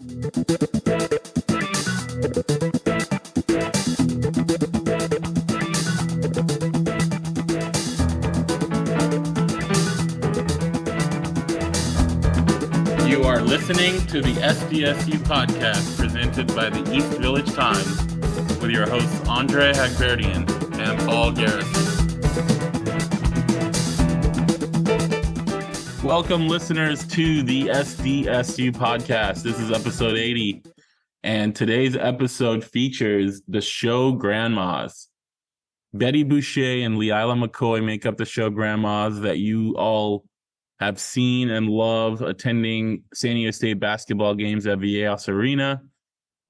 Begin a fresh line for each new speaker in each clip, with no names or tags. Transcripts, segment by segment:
You are listening to the SDSU podcast presented by the East Village Times with your hosts Andre Hagberdian and Paul Garrison. Welcome, listeners, to the SDSU podcast. This is episode 80, and today's episode features the show grandmas. Bette, Boucher, and Leila McCoy make up the show grandmas that you all have seen and love attending San Diego State basketball games at Viejas Arena.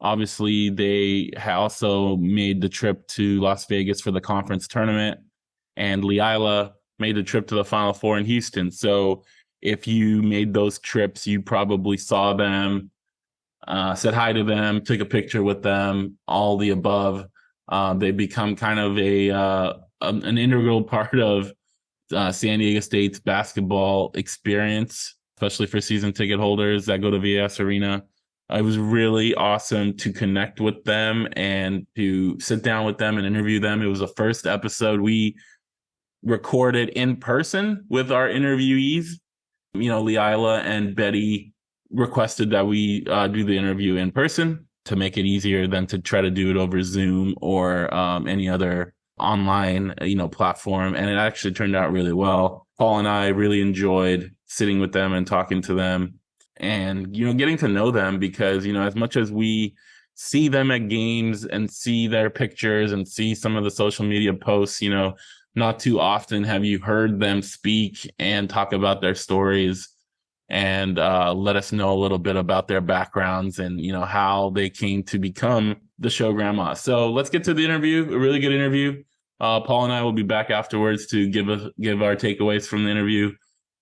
Obviously, they also made the trip to Las Vegas for the conference tournament, and Leila made the trip to the Final Four in Houston. So if you made those trips, you probably saw them, said hi to them, took a picture with them, all the above. They become kind of an integral part of San Diego State's basketball experience, especially for season ticket holders that go to Viejas Arena. It was really awesome to connect with them and to sit down with them and interview them. It was the first episode we recorded in person with our interviewees. You know, Leila and Bette requested that we do the interview in person to make it easier than to try to do it over Zoom or any other online, platform. And it actually turned out really well. Paul and I really enjoyed sitting with them and talking to them and, getting to know them because, as much as we see them at games and see their pictures and see some of the social media posts, not too often have you heard them speak and talk about their stories and let us know a little bit about their backgrounds and, how they came to become the show grandma. So let's get to the interview, a really good interview. Paul and I will be back afterwards to give our takeaways from the interview.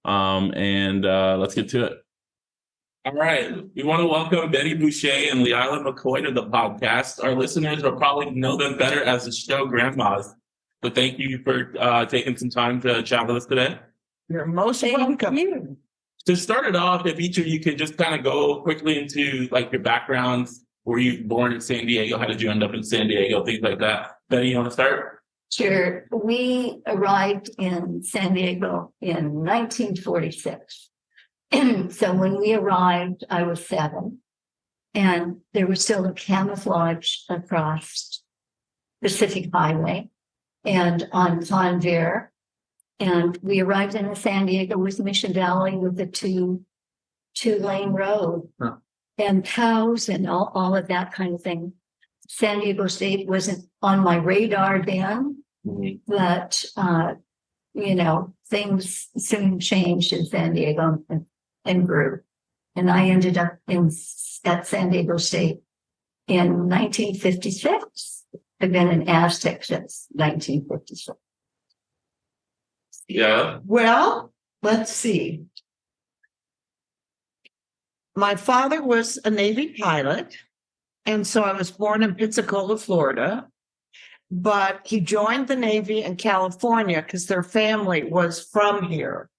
And let's get to it. All right. We want to welcome Bette Boucher and Leila McCoy to the podcast. Our listeners will probably know them better as the show grandmas. But thank you for taking some time to chat with us today.
You're most welcome.
To start it off, if each of you could just kind of go quickly into your backgrounds. Were you born in San Diego? How did you end up in San Diego? Things like that. Bette, you want to start?
Sure. We arrived in San Diego in 1946. So when we arrived, I was 7. And there was still a camouflage across Pacific Highway and on Convair. And we arrived in San Diego with Mission Valley with a two-lane road. Huh. And cows and all of that kind of thing. San Diego State wasn't on my radar then, but, things soon changed in San Diego and grew. And I ended up at San Diego State in 1956. I've been an Aztec since 1956.
Yeah.
Well, let's see. My father was a Navy pilot, and so I was born in Pensacola, Florida. But he joined the Navy in California because their family was from here,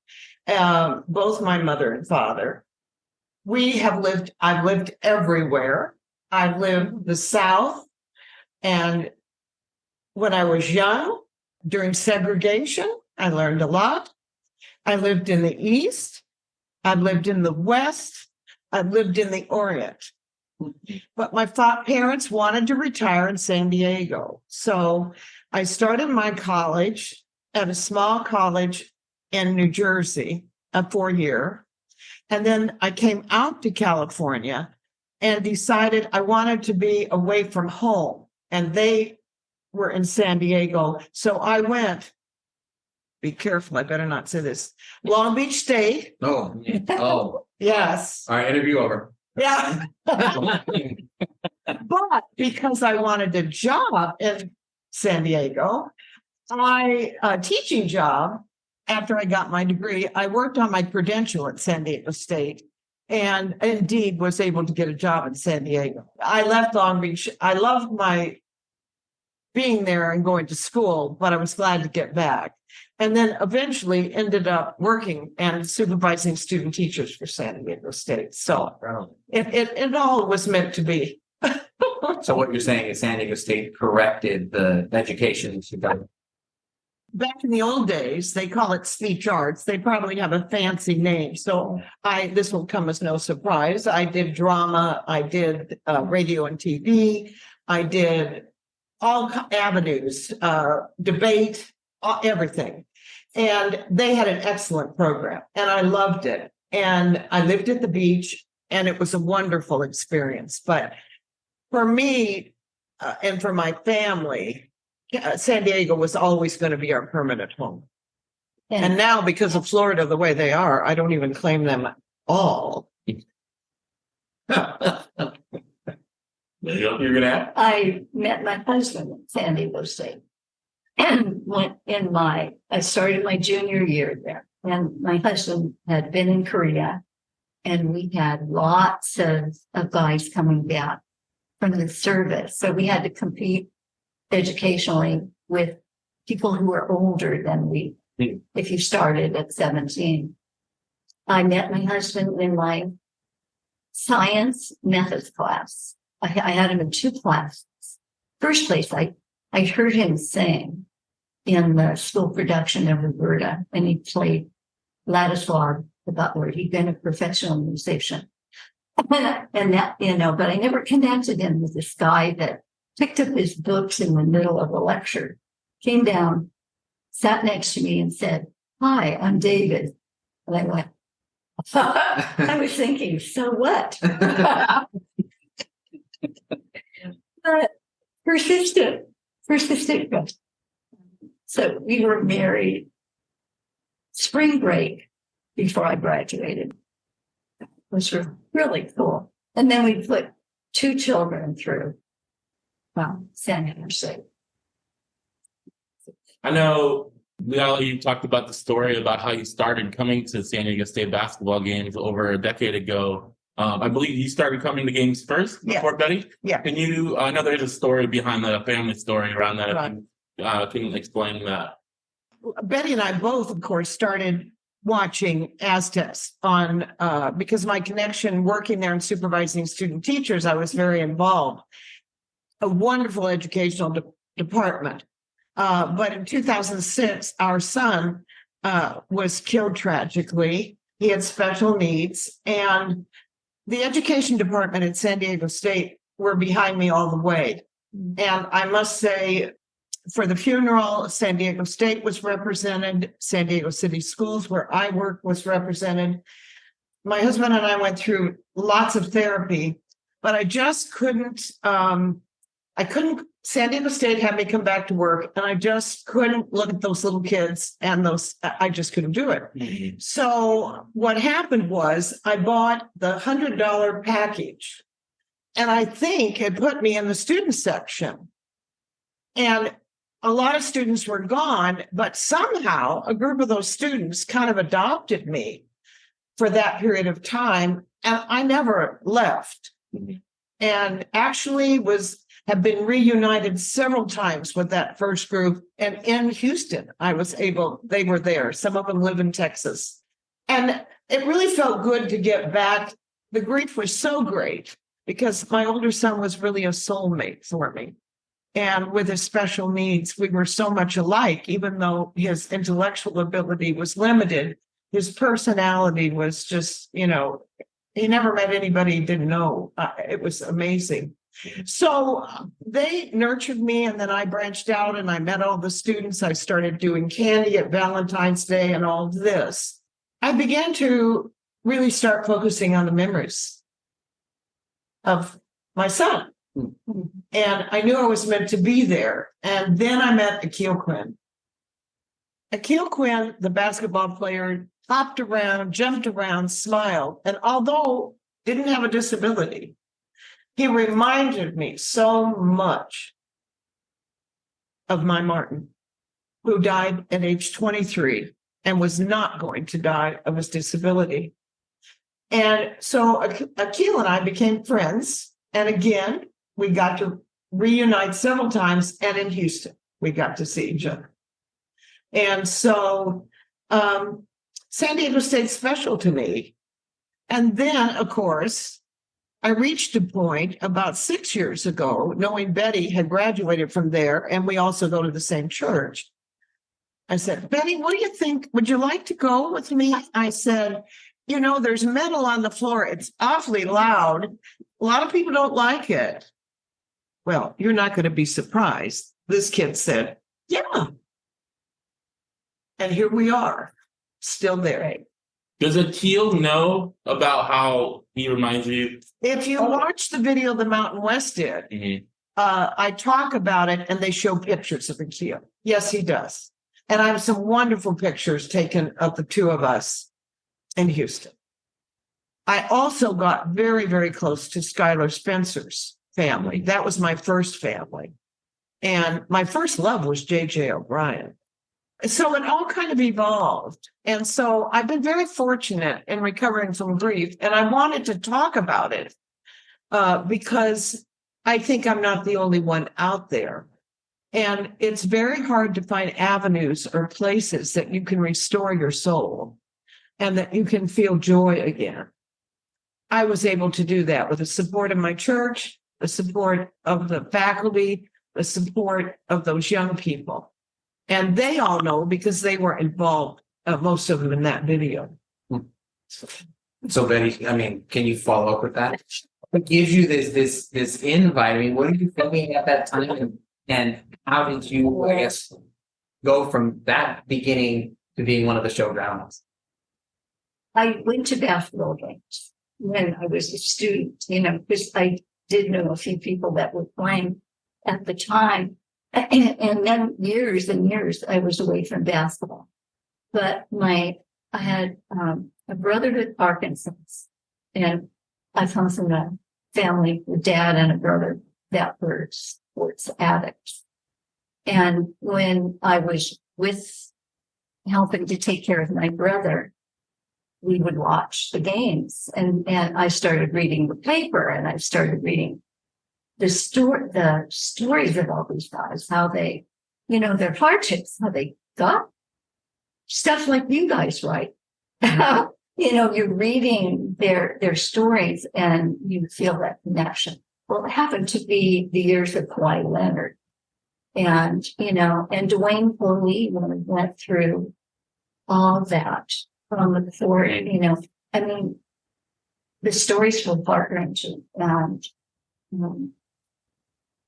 both my mother and father. I've lived everywhere. I've lived the South, and when I was young, during segregation, I learned a lot. I lived in the East. I've lived in the West. I've lived in the Orient. But my parents wanted to retire in San Diego. So I started my college at a small college in New Jersey, a 4-year. And then I came out to California and decided I wanted to be away from home. And they were in San Diego. So I went, be careful, I better not say this, Long Beach State.
Oh.
Yes.
All right, interview over.
Yeah. But because I wanted a job in San Diego, a teaching job, after I got my degree, I worked on my credential at San Diego State and indeed was able to get a job in San Diego. I left Long Beach. I loved my being there and going to school, but I was glad to get back. and then eventually ended up working and supervising student teachers for San Diego State. So it all was meant to be.
So what you're saying is San Diego State corrected the education system.
Back in the old days, they call it speech arts. They probably have a fancy name. So this will come as no surprise. I did drama. I did radio and TV. I did all avenues, debate, everything. And they had an excellent program and I loved it. And I lived at the beach and it was a wonderful experience. But for me and for my family, San Diego was always going to be our permanent home. And now, because of Florida, the way they are, I don't even claim them at all.
You're gonna add?
I met my husband at San Diego State and I started my junior year there. And my husband had been in Korea and we had lots of guys coming back from the service. So we had to compete educationally with people who were older than we, if you started at 17. I met my husband in my science methods class. I had him in 2 classes. First place, I heard him sing in the school production of Roberta, and he played Ladislaw the butler. He'd been a professional musician. And that, but I never connected him with this guy that picked up his books in the middle of a lecture, came down, sat next to me and said, "Hi, I'm David." And I went, I was thinking, so what? But persistent. So we were married spring break before I graduated, which was really cool. And then we put 2 children through San Diego State.
I know you talked about the story about how you started coming to San Diego State basketball games over a decade ago. I believe you started coming to games first before Betty.
Yeah.
Can you? I know there's a story behind that, a family story around that.
Right.
Can you explain that?
Betty and I both, of course, started watching Aztecs on because my connection working there and supervising student teachers, I was very involved. A wonderful educational department. But in 2006, our son was killed tragically. He had special needs, and the education department at San Diego State were behind me all the way. And I must say, for the funeral, San Diego State was represented. San Diego City Schools, where I work, was represented. My husband and I went through lots of therapy, but I just couldn't. San Diego State had me come back to work, and I just couldn't look at those little kids and I just couldn't do it. Mm-hmm. So what happened was I bought the $100 package, and I think it put me in the student section. And a lot of students were gone, but somehow a group of those students kind of adopted me for that period of time, and I never left. Mm-hmm. And actually have been reunited several times with that first group. And in Houston, they were there. Some of them live in Texas. And it really felt good to get back. The grief was so great because my older son was really a soulmate for me. And with his special needs, we were so much alike, even though his intellectual ability was limited. His personality was just, he never met anybody he didn't know. It was amazing. So they nurtured me, and then I branched out and I met all the students. I started doing candy at Valentine's Day and all of this. I began to really start focusing on the memories of my son. Mm-hmm. And I knew I was meant to be there. And then I met Akil Quinn. Akil Quinn, the basketball player, hopped around, jumped around, smiled. And although didn't have a disability, he reminded me so much of my Martin, who died at age 23 and was not going to die of his disability. And so Akil and I became friends. And again, we got to reunite several times. And in Houston, we got to see each other. And so San Diego State's special to me. And then, of course, I reached a point about 6 years ago, knowing Bette had graduated from there, and we also go to the same church. I said, Bette, what do you think? Would you like to go with me? I said, you know, there's metal on the floor. It's awfully loud. A lot of people don't like it. Well, you're not going to be surprised. This kid said, yeah. And here we are, still there.
Does Akil know about how he reminds you?
If you watch the video the Mountain West did,
Mhm.
I talk about it and they show pictures of Akil. Yes, he does. And I have some wonderful pictures taken of the two of us in Houston. I also got very, very close to Skylar Spencer's family. That was my first family. And my first love was J.J. O'Brien. So it all kind of evolved. And so I've been very fortunate in recovering from grief. And I wanted to talk about it because I think I'm not the only one out there. And it's very hard to find avenues or places that you can restore your soul and that you can feel joy again. I was able to do that with the support of my church, the support of the faculty, the support of those young people. And they all know because they were involved, most of them in that video.
So Bette, I mean, can you follow up with that? What gives you this invite? I mean, what are you thinking at that time? And how did you, I guess, go from that beginning to being one of the show grandmas?
I went to basketball games when I was a student, you know, because I did know a few people that were playing at the time. And then years and years I was away from basketball. But I had a brother with Parkinson's, and I come from a family, a dad and a brother that were sports addicts. And when I was helping to take care of my brother, we would watch the games, and I started reading the paper, and I started reading the stories of all these guys, how they, you know, their hardships, how they got stuff like you guys write. You know, you're reading their stories and you feel that connection. Well, it happened to be the years of Kawhi Leonard, and, you know, and Dwayne Foley, when we went through all that from the fort, you know, I mean, the stories were heart-wrenching.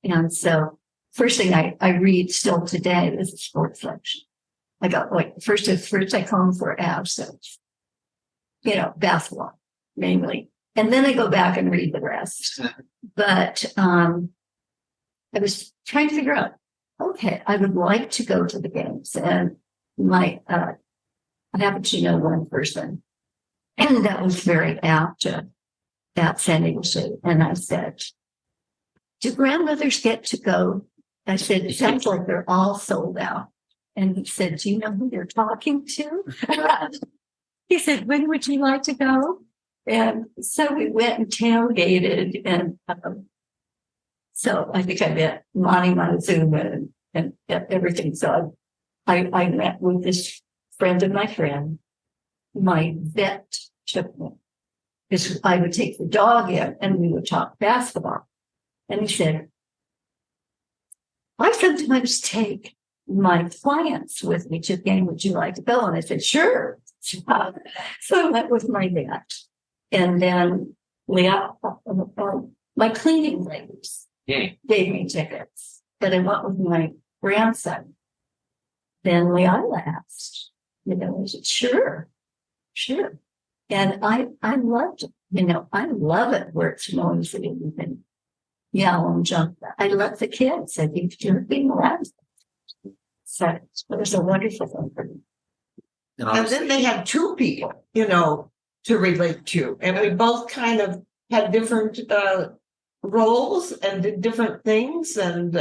And so first thing I read still today is a sports section. I got like first I come for absence, you know, basketball mainly. And then I go back and read the rest. But I was trying to figure out, okay, I would like to go to the games. And I happen to know one person, and that was very apt at San Diego State. And I said, do grandmothers get to go? I said, it sounds like they're all sold out. And he said, do you know who you're talking to? He said, when would you like to go? And so we went and tailgated. And so I think I met Monty Montezuma and everything. So I met with this friend of my friend. My vet took me, because I would take the dog in and we would talk basketball. And he said, I sometimes take my clients with me to the game. Would you like to go? And I said, sure. So I went with my vet. And then Leila, my cleaning ladies gave me tickets. But I went with my grandson. Then Leila asked, you know, I said, sure. And I loved it. You know, I love it where it's noisy and you can yell and jump. I love the kids. I think you're being around. So it was a wonderful thing for me.
And then they had two people, you know, to relate to. And we both kind of had different roles and did different things. And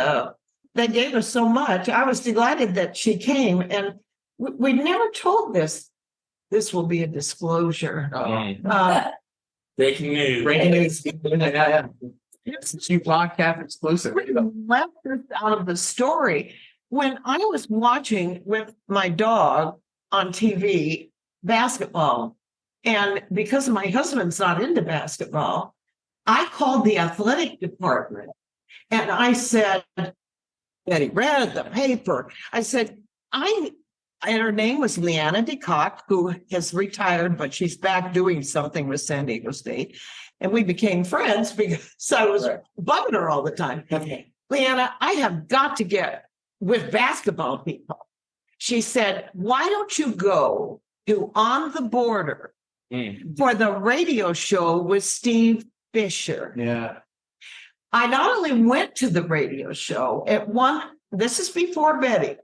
they gave us so much. I was delighted that she came. And we never told this. This will be a disclosure.
Breaking news.
Breaking news. Yeah. It's a podcast exclusive.
We left this out of the story. when I was watching with my dog on TV basketball, and because my husband's not into basketball, I called the athletic department and I said, Betty read the paper. I said, and her name was Leanna DeCock, who has retired, but she's back doing something with San Diego State. And we became friends because I was bugging her all the time.
Okay.
Leanna, I have got to get with basketball people. She said, why don't you go to On the Border for the radio show with Steve Fisher?
Yeah.
I not only went to the radio show this is before Betty.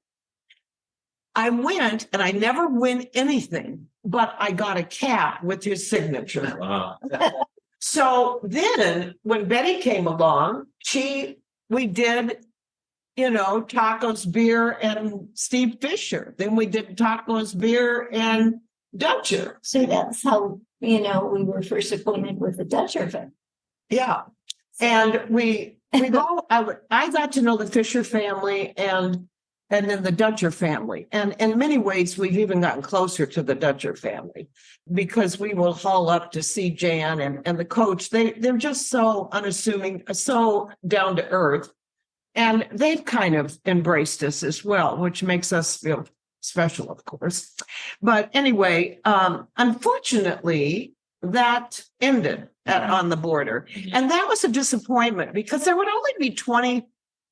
I went and I never win anything, but I got a cap with his signature.
Wow.
So then when Betty came along, we did, tacos, beer, and Steve Fisher. Then we did tacos, beer, and Dutcher.
So that's how, we were first acquainted with the Dutcher family.
Yeah. And I got to know the Fisher family and then the Dutcher family. And in many ways, we've even gotten closer to the Dutcher family because we will haul up to see Jan and the coach. They're just so unassuming, so down to earth. And they've kind of embraced us as well, which makes us feel special, of course. But anyway, unfortunately, that ended On the Border. And that was a disappointment because there would only be 20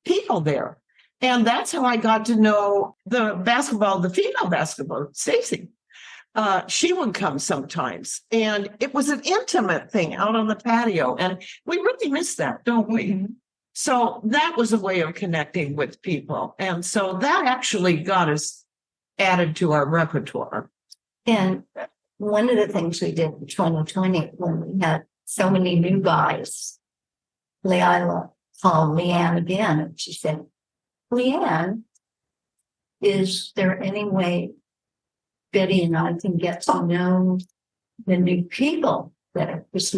people there. And that's how I got to know the female basketball, Stacy. She would come sometimes. And it was an intimate thing out on the patio. And we really miss that, don't we?
Mm-hmm.
So that was a way of connecting with people. And so that actually got us added to our repertoire.
And one of the things we did in 2020 when we had so many new guys, Leila called Leanne again and she said, Leanne, is there any way Betty and I can get to know the new people better? Because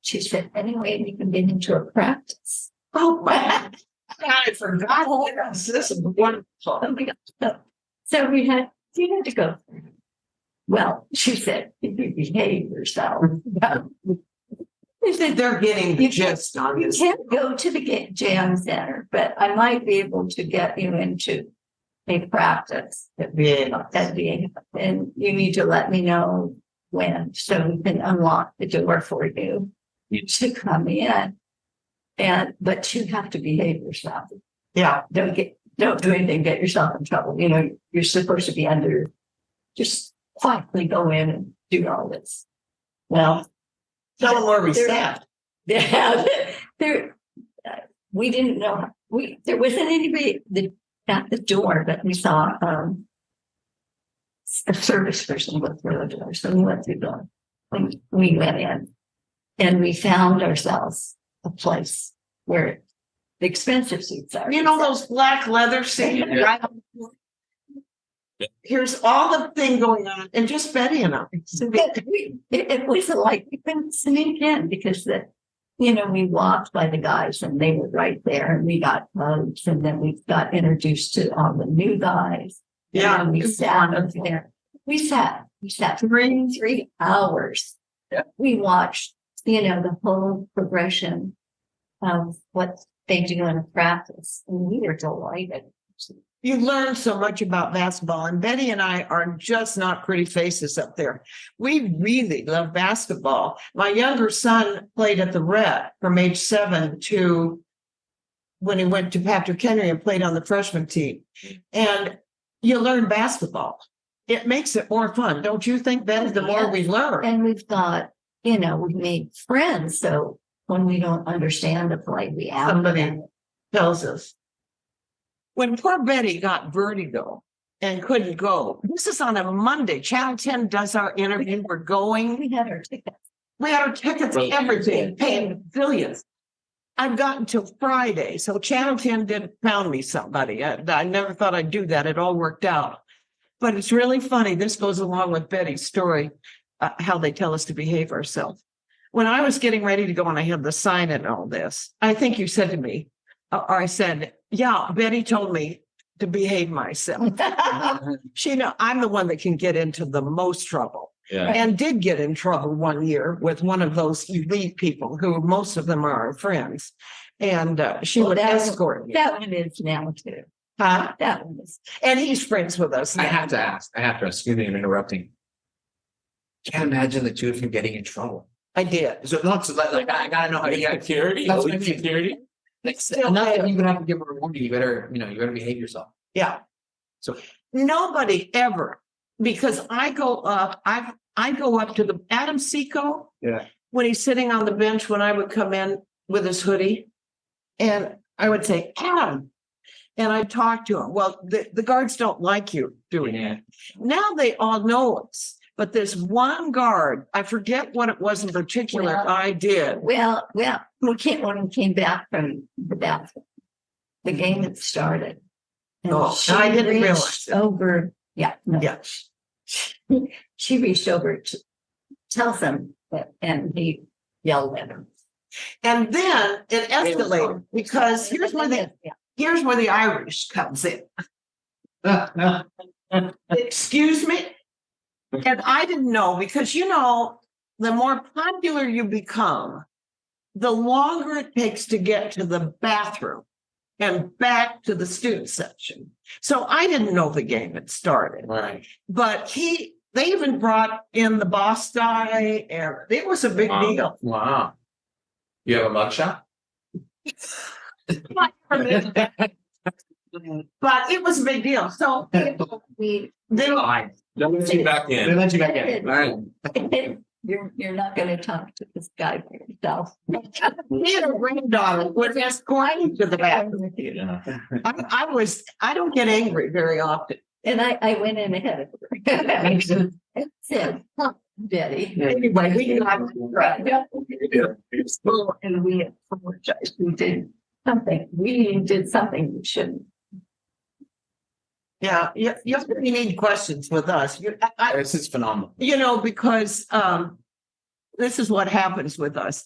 she said, anyway, we can get into a practice.
Oh, my God, I forgot. This is wonderful.
Oh my God. So you had to go. Well, she said, if you behave yourself.
They said they're getting the gist on
You
this.
can't go to the jam center, but I might be able to get you into a practice at VA. And you need to let me know when, so we can unlock the door for you to come in. But you have to behave yourself.
Yeah.
Don't do anything, get yourself in trouble. You're supposed to be just quietly go in and do all this. Well,
tell them where we stand.
Yeah, we didn't know. There wasn't anybody at the door, but we saw a service person go through the door. So we went through the door. We went in, and we found ourselves a place where the expensive seats are.
Those black leather seats.
Yeah.
Right? Here's all the thing going on, and just Betty and I.
So it was like we couldn't sneak in because we walked by the guys and they were right there, and we got hugs, and then we got introduced to all the new guys.
Yeah,
and we sat up there. We sat 3 hours.
Yeah.
We watched, the whole progression of what they do in a practice, and we were delighted.
You learn so much about basketball, and Betty and I are just not pretty faces up there. We really love basketball. My younger son played at the Red from age 7 to when he went to Patrick Henry and played on the freshman team. And you learn basketball. It makes it more fun. Don't you think, Betty, the more we learn?
And we've got, we've made friends. So when we don't understand a play, we ask
Somebody tells us. When poor Betty got vertigo and couldn't go, this is on a Monday. Channel 10 does our interview. We're going.
We had our tickets.
We had our tickets, everything, paying billions. I've gotten till Friday. So Channel 10 did found me somebody. I never thought I'd do that. It all worked out. But it's really funny. This goes along with Betty's story, how they tell us to behave ourselves. When I was getting ready to go and I had the sign and all this, I think you said to me, or I said, yeah, Betty told me to behave myself. I'm the one that can get into the most trouble.
Yeah.
And did get in trouble one year with one of those elite people who most of them are our friends. And she would escort me.
That one is now too.
Huh?
That one is.
And he's friends with us.
I
now.
have to ask, excuse me, I'm interrupting. Can't imagine the two of you getting in trouble.
I did.
So not so like I gotta know how you got
Security?
That's what I mean.
Security?
Enough that you would have to give her a warning. You better behave yourself.
Yeah.
So
Nobody ever, because I go up to the Adam Seco.
Yeah.
When he's sitting on the bench, when I would come in with his hoodie, and I would say, Adam, and I'd talk to him. Well, the guards don't like you doing it. Now they all know us. But this one guard, I forget what it was in particular,
Well,
I did.
Well, when we came back from the bathroom, the game had started. And
I didn't realize.
Over, yeah, no.
Yeah.
She reached over to tell him that, and he yelled at him.
And then it escalated because here's where the Irish comes in. Excuse me? And I didn't know because, the more popular you become, the longer it takes to get to the bathroom and back to the student section. So I didn't know the game had started.
right.
But they even brought in the boss guy, and it was a big deal.
Wow. You have a mugshot?
But it was a big deal. So
We,
then
They'll let you back
They
in.
let you back in. All right.
you're not going to talk to this guy by yourself.
me and her granddaughter would escort me to the bathroom.
Yeah.
I don't get angry very often.
And I went in ahead of her. I said, Betty.
Anyway, we got right.
And we apologized. We did something we shouldn't.
Yeah, you really need questions with us.
This is phenomenal.
Because this is what happens with us.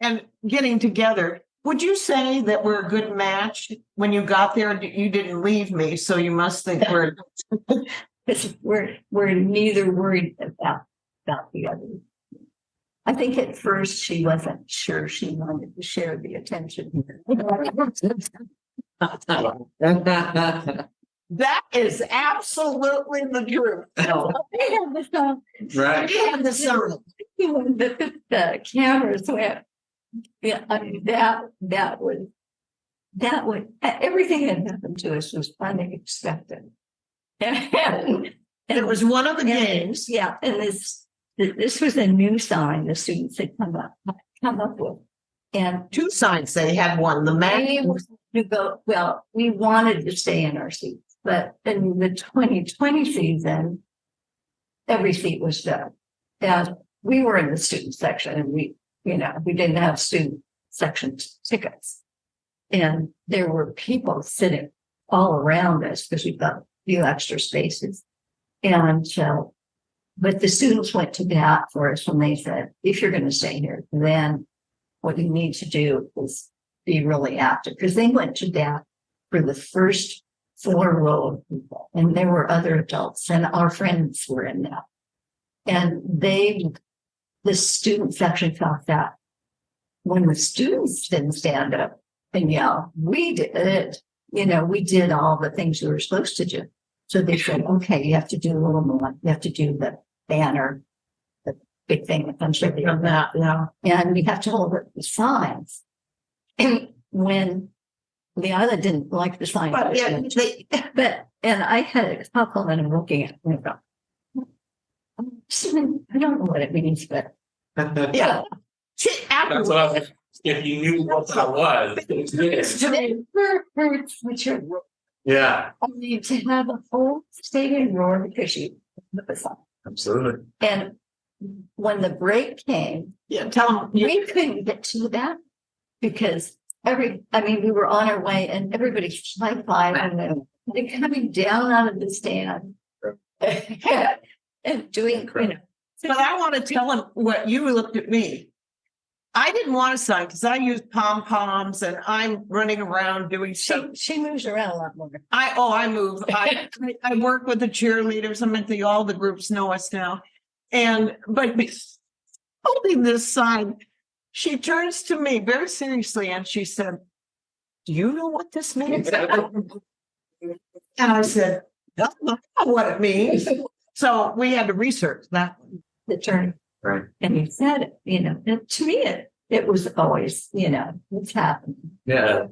And getting together. Would you say that we're a good match when you got there? You didn't leave me, so you must think we're.
Because we're neither worried about the other. I think at first she wasn't sure she wanted to share the attention.
That is absolutely the truth.
They had the song.
Right.
We had the song.
When the cameras went. Yeah, I mean that was everything that happened to us was unexpected. And
It was one of the games.
yeah, and this was a new sign the students had come up with. And
Two signs they had one. The man.
we wanted to stay in our seats, but in the 2020 season, every seat was filled. And we were in the student section, and we didn't have student section tickets. And there were people sitting all around us because we've got a few extra spaces. And but the students went to bat for us when they said, if you're going to stay here, then what you need to do is be really active. Because they went to bat for the first 4 row of people. And there were other adults, and our friends were in that. And the student section felt that when the students didn't stand up and yell, we did it. We did all the things we were supposed to do. So they said, okay, you have to do a little more. You have to do the banner, the big thing that comes with that. And we have to hold up the signs. And when Leila didn't like the signs, and I had a couple and I'm looking at it. I don't know what it means, but
Yeah.
That's what I was. If you knew what that was, it's this.
which are
Yeah.
I need to have a whole stadium roar because you put the song.
Absolutely.
And when the break came,
Yeah, tell them.
we couldn't get to that because we were on our way and everybody's high five and they're coming down out of the stand and doing,
But I want to tell them what you looked at me. I didn't want a sign because I used pom-poms and I'm running around doing stuff.
She moves around a lot more.
I move. I work with the cheerleaders. I'm at all the groups know us now. But holding this sign, she turns to me very seriously and she said, "Do you know what this means?" And I said, "I don't know what it means." So we had to research that one.
The term.
Right.
And he said it, and to me, it was always, what's happening.
Yeah.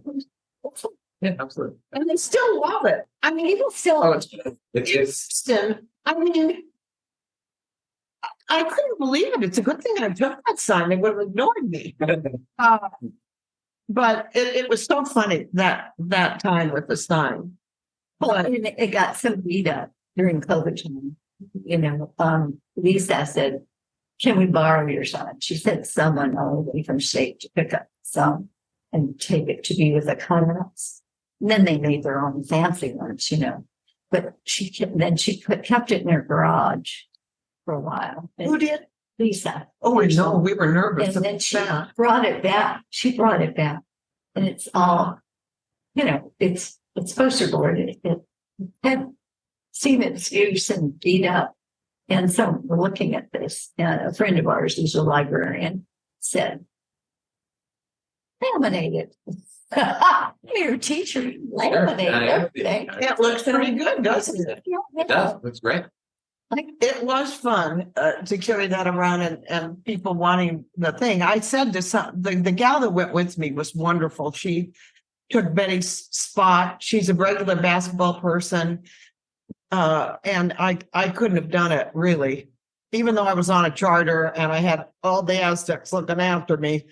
Yeah, absolutely.
And they still love it. I mean, people still.
Oh, it's
I mean, I couldn't believe it. It's a good thing I took that sign. They would have ignored me. But it was so funny that time with the sign.
Well, it got so beat up during COVID time. Lisa said, "Can we borrow your sign?" She said someone all the way from state to pick up some and take it to be with the Conrads. And then they made their own fancy ones, But she kept it in her garage for a while.
Who did?
Lisa.
Oh, I know. We were nervous.
And then she brought it back. And it's all, it's poster board. It had seen its use and beat up. And so we're looking at this, and a friend of ours who's a librarian said, "Laminate it." Your teacher laminate everything.
It looks pretty good, doesn't it?
it does. Looks great.
It was fun to carry that around and people wanting the thing. I said to the gal that went with me was wonderful. She took Betty's spot. She's a regular basketball person. And I couldn't have done it really, even though I was on a charter and I had all the Aztecs looking after me.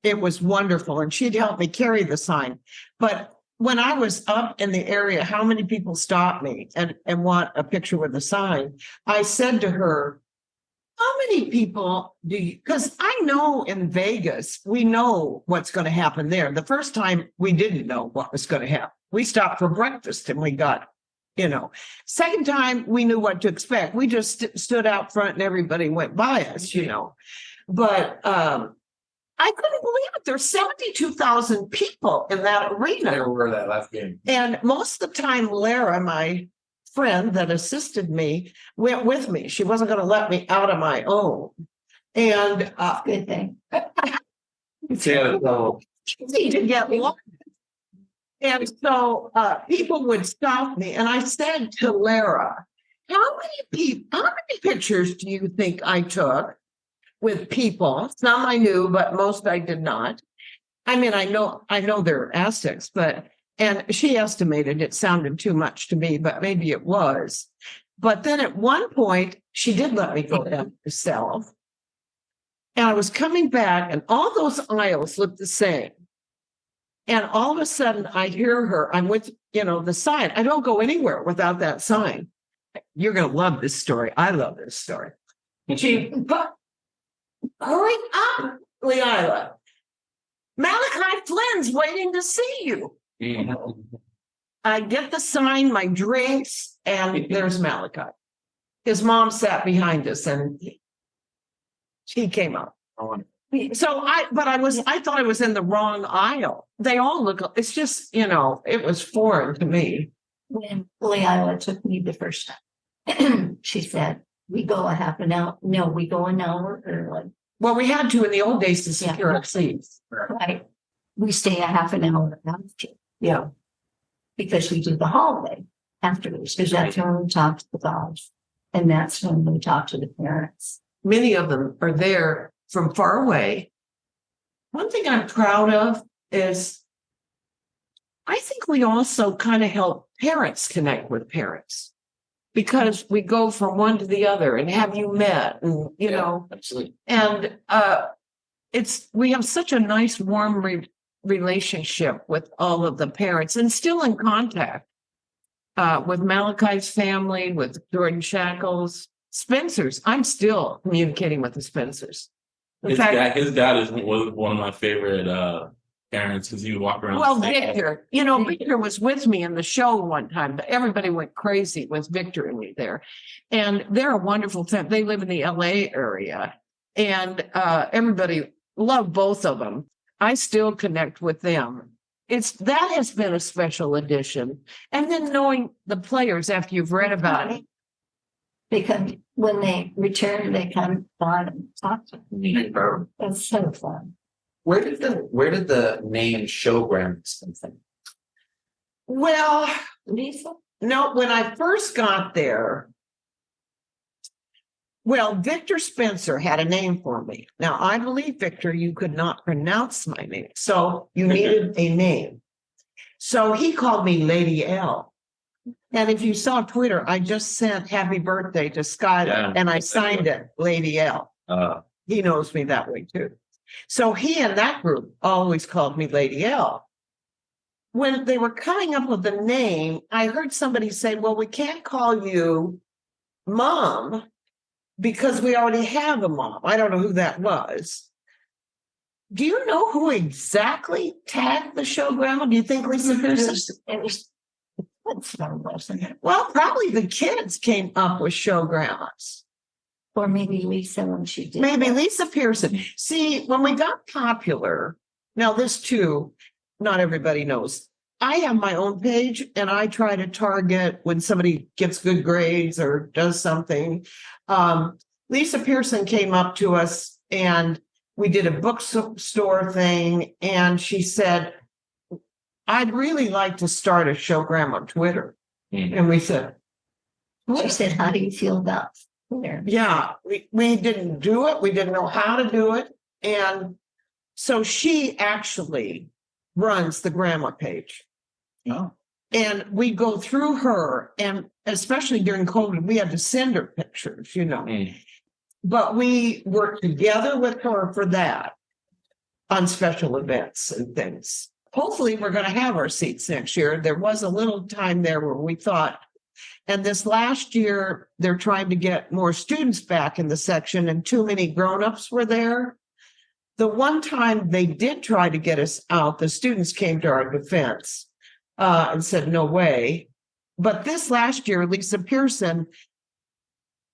It was wonderful. And she'd help me carry the sign. But when I was up in the area, how many people stopped me and want a picture with the sign? I said to her, "How many people do you?" Because I know in Vegas, we know what's going to happen there. The first time we didn't know what was going to happen. We stopped for breakfast and we got, Second time we knew what to expect. We just stood out front and everybody went by us, But I couldn't believe it. There's 72,000 people in that arena.
I remember that last game.
And most of the time, Lara, my friend that assisted me, went with me. She wasn't going to let me out on my own. And
Good thing.
Easy to get lost. And so people would stop me. And I said to Lara, how many pictures do you think I took with people? Some I knew, but most I did not. I mean, I know they're Aztecs, and she estimated it sounded too much to me, but maybe it was. But then at one point, she did let me go down herself. And I was coming back, and all those aisles looked the same. And all of a sudden, I hear her. I'm with, the sign. I don't go anywhere without that sign. You're going to love this story. I love this story. But hurry up, Leila. Malachi Flynn's waiting to see you. I get the sign, my drinks, and there's Malachi. His mom sat behind us, and he came up. So I thought I was in the wrong aisle. They all look, it's just, it was foreign to me.
When Leila took me the first time, she said, "We go a half an hour." No, we go an hour early.
Well, we had to in the old days to secure our seats.
Right. We stay a half an hour after.
Yeah.
Because we do the hallway afterwards, because that's when we talk to the dogs. And that's when we talk to the parents.
Many of them are there from far away. One thing I'm proud of is I think we also kind of help parents connect with parents, because we go from one to the other and have you met, and
absolutely.
And we have such a nice warm relationship with all of the parents, and still in contact with Malachi's family, with Jordan Shackles, Spencer's. I'm still communicating with the Spencers.
His dad was one of my favorite parents, because he would walk around.
Well, Victor, Victor was with me in the show one time, but everybody went crazy with Victor and me there. And they're a wonderful family. They live in the LA area. and everybody loved both of them. I still connect with them. That has been a special edition. And then knowing the players after you've read about it.
Because when they return, they come on and talk to me. It's so fun.
Where did the name Showgrams come from?
Well,
Lisa?
no, when I first got there, well, Victor Spencer had a name for me. Now, I believe, Victor, you could not pronounce my name, so you needed a name. So he called me Lady L. And if you saw Twitter, I just sent happy birthday to Skylar, and I signed it, Lady L. He knows me that way, too. So he and that group always called me Lady L. When they were coming up with the name, I heard somebody say, well, we can't call you Mom because we already have a mom. I don't know who that was. Do you know who exactly tagged the show grandma? Do you think Lisa Pearson?
It was, wasn't it?
Well, probably the kids came up with show grandmas.
Or maybe Lisa when she did.
Maybe Lisa Pearson. See, when we got popular, now this too, not everybody knows. I have my own page and I try to target when somebody gets good grades or does something. Lisa Pearson came up to us and we did a bookstore thing. And she said, I'd really like to start a showgram on Twitter. And we said,
She said, how do you feel about Twitter?
yeah, we didn't do it. We didn't know how to do it. And so she actually runs the grandma page.
Oh.
And we go through her, and especially during COVID, we had to send her pictures, you know. But we worked together with her for that on special events and things. Hopefully, we're going to have our seats next year. There was a little time there where we thought, and this last year, they're trying to get more students back in the section, and too many grown-ups were there. The one time they did try to get us out, the students came to our defense and said, no way. But this last year, Lisa Pearson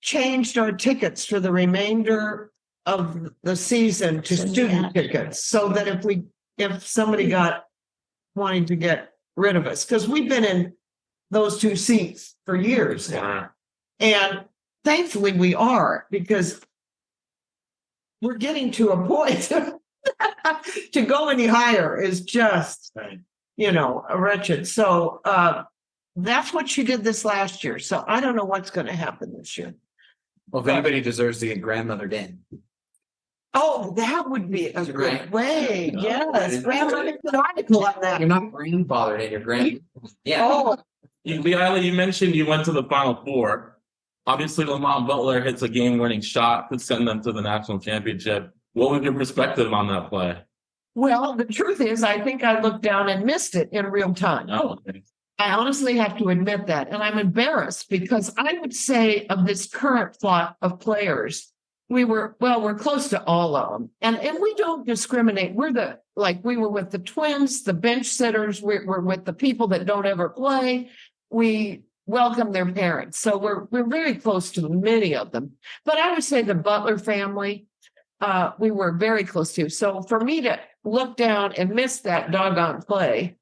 changed our tickets for the remainder of the season to student tickets, so that if somebody got wanting to get rid of us, because we've been in those two seats for years now. And thankfully we are, because we're getting to a point to go any higher is just, wretched. So that's what she did this last year. So I don't know what's going to happen this year.
Well, if anybody deserves to get grandmothered in.
Oh, that would be a great
Right.
way.
Oh,
Yes.
that
Grandma did an article on that.
You're not grandfathered in, your grand. Yeah.
Oh,
Leila, you mentioned you went to the Final Four. Obviously, Lamont Butler hits a game-winning shot to send them to the national championship. What was your perspective on that play?
well, the truth is, I think I looked down and missed it in real time.
Oh, okay.
I honestly have to admit that. And I'm embarrassed because I would say of this current flock of players, we're close to all of them. And we don't discriminate. We were with the twins, the bench sitters, we're with the people that don't ever play. We welcome their parents. So we're very close to many of them. But I would say the Butler family, we were very close to. So for me to look down and miss that doggone play,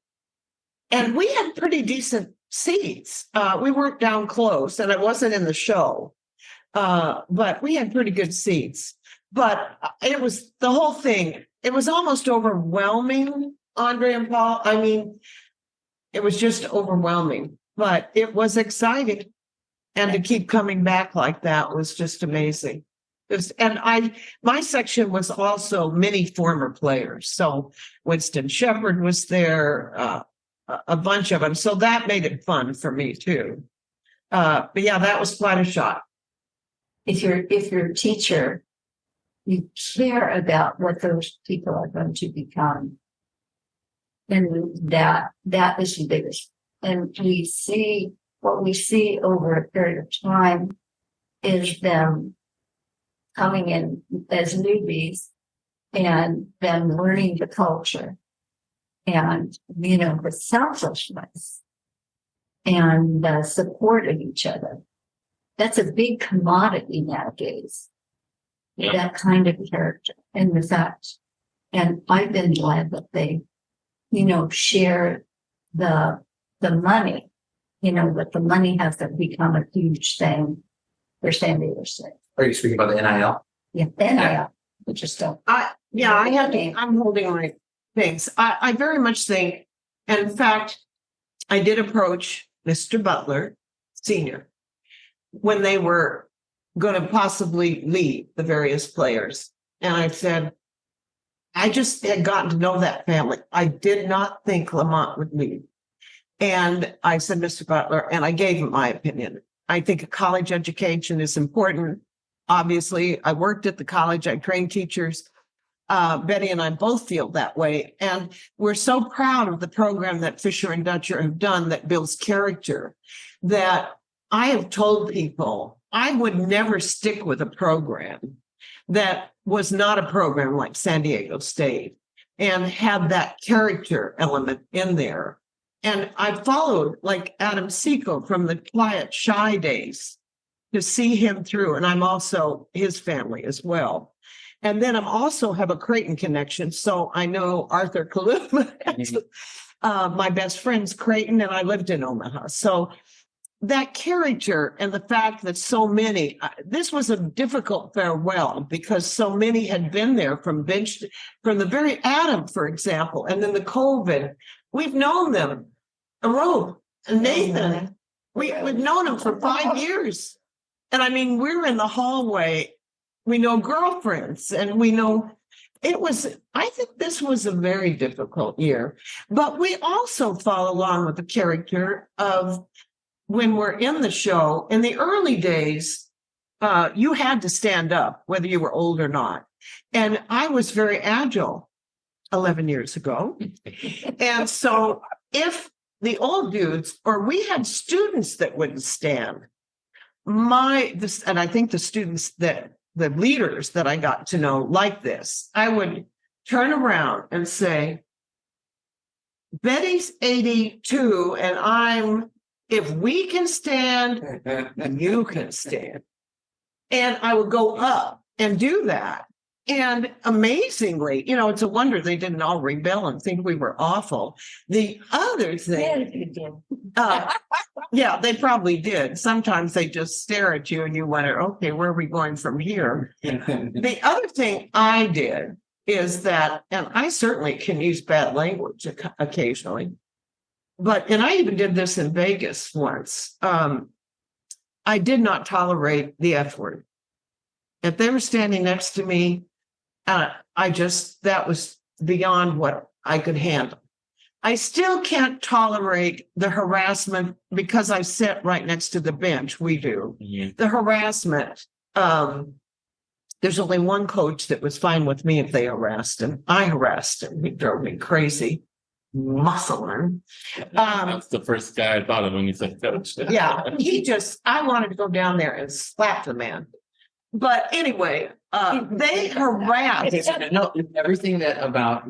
and we had pretty decent seats. We weren't down close, and it wasn't in the show, but we had pretty good seats. But it was the whole thing. It was almost overwhelming, Andre and Paul. I mean, it was just overwhelming, but it was exciting. And to keep coming back like that was just amazing. My section was also many former players. So Winston Shepard was there, a bunch of them. So that made it fun for me too. But yeah, that was quite a shot.
If you're a teacher, you care about what those people are going to become. And that is the biggest. And what we see over a period of time is them coming in as newbies and them learning the culture and, the selfishness and the support of each other. That's a big commodity nowadays. that kind of character and the fact. And I've been glad that they, share the money, that the money hasn't become a huge thing for San Diego State.
Are you speaking about the NIL?
Yeah, then I just don't.
I'm holding my things. I very much think, and in fact, I did approach Mr. Butler, Sr., when they were going to possibly leave the various players. And I said, I just had gotten to know that family. I did not think Lamont would leave. And I said, Mr. Butler, and I gave him my opinion. I think a college education is important. Obviously, I worked at the college. I trained teachers. Betty and I both feel that way. And we're so proud of the program that Fisher and Dutcher have done that builds character, that I have told people I would never stick with a program that was not a program like San Diego State and had that character element in there. And I followed like Adam Seco from the quiet, shy days to see him through. And I'm also his family as well. And then I'm also have a Creighton connection. So I know Arthur Kaluma, my best friend's Creighton, and I lived in Omaha. So that character and the fact that so many, this was a difficult farewell because so many had been there from the very Adam, for example, and then the COVID. We've known them, Arobe and Nathan. We've known them for 5 years. And I mean, we're in the hallway. We know girlfriends and we know I think this was a very difficult year, but we also follow along with the character of when we're in the show. In the early days, you had to stand up, whether you were old or not. And I was very agile 11 years ago. And so if the old dudes, or we had students that wouldn't stand, and I think the students the leaders that I got to know like this, I would turn around and say, Betty's 82 and if we can stand, you can stand. And I would go up and do that. And amazingly, it's a wonder they didn't all rebel and think we were awful. The other thing, yeah, they probably did. Sometimes they just stare at you and you wonder, okay, where are we going from here? The other thing I did is that, and I certainly can use bad language occasionally, and I even did this in Vegas once. I did not tolerate the F word. If they were standing next to me, that was beyond what I could handle. I still can't tolerate the harassment because I sit right next to the bench. We do. Mm-hmm. The harassment. There's only one coach that was fine with me if they harassed him. I harassed him. He drove me crazy. Muscling.
That's the first guy I thought of when you said coach.
Yeah. I wanted to go down there and slap the man. But anyway, they harassed.
No, everything that about,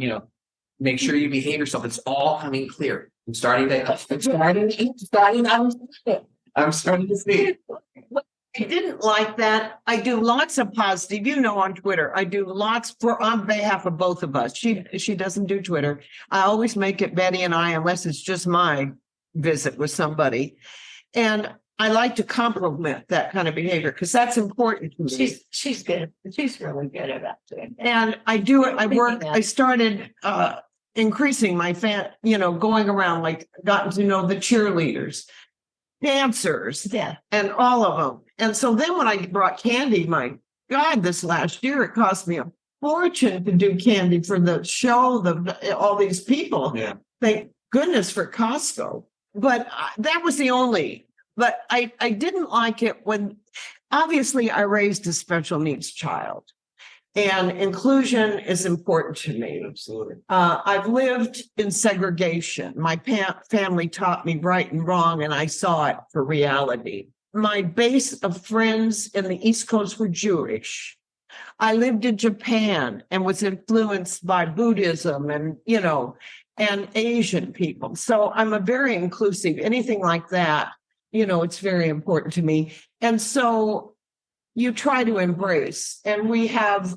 make sure you behave yourself. It's all coming clear. I'm starting to see.
I didn't like that. I do lots of positive, on Twitter. I do lots on behalf of both of us. She doesn't do Twitter. I always make it Betty and I, unless it's just my visit with somebody. And I like to compliment that kind of behavior because that's important to me.
She's good. She's really good about it.
And I do it. I started increasing my going around, gotten to know the cheerleaders, dancers, and all of them. And so then when I brought candy, my God, this last year, it cost me a fortune to do candy for the show, all these people. Yeah. Thank goodness for Costco. But that was the only. But I didn't like it when, obviously, I raised a special needs child. And inclusion is important to me.
Absolutely.
I've lived in segregation. My family taught me right and wrong, and I saw it for reality. My base of friends in the East Coast were Jewish. I lived in Japan and was influenced by Buddhism and Asian people. So I'm a very inclusive, anything like that. It's very important to me. And so you try to embrace. And we have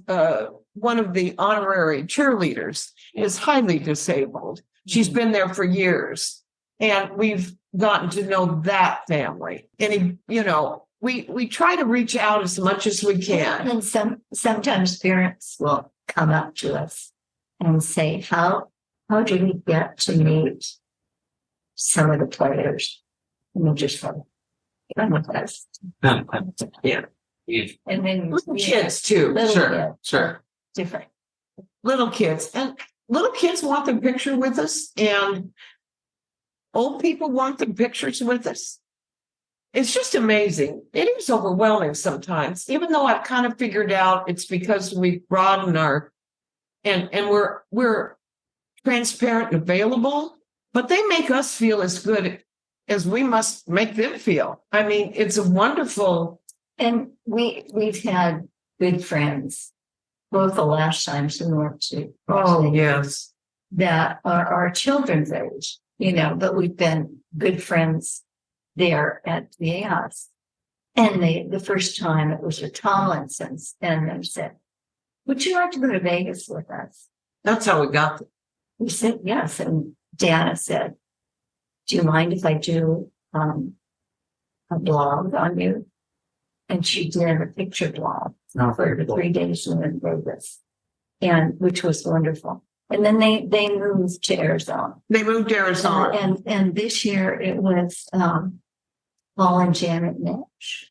one of the honorary cheerleaders is highly disabled. She's been there for years, and we've gotten to know that family. And we try to reach out as much as we can.
And sometimes parents will come up to us and say, how do we get to meet some of the players? And we just say, come with us.
Yeah.
And then
Little kids too.
little
Sure.
kids, different.
Little kids. And little kids want their picture with us, and old people want their pictures with us. It's just amazing. It is overwhelming sometimes, even though I've kind of figured out it's because we've broadened our and we're transparent and available, but they make us feel as good as we must make them feel. I mean, it's a wonderful.
And we've had good friends, both the last times we went to
Yes.
that are our children's age, but we've been good friends there at the house. And the first time it was the Tomlinsons, and they said, would you like to go to Vegas with us?
That's how we got them.
We said yes. And Dana said, do you mind if I do a blog on you? And she did a picture blog for the 3 days in Vegas, and which was wonderful. And then they moved to Arizona.
They moved to Arizona.
And this year it was Paul and Janet Nash.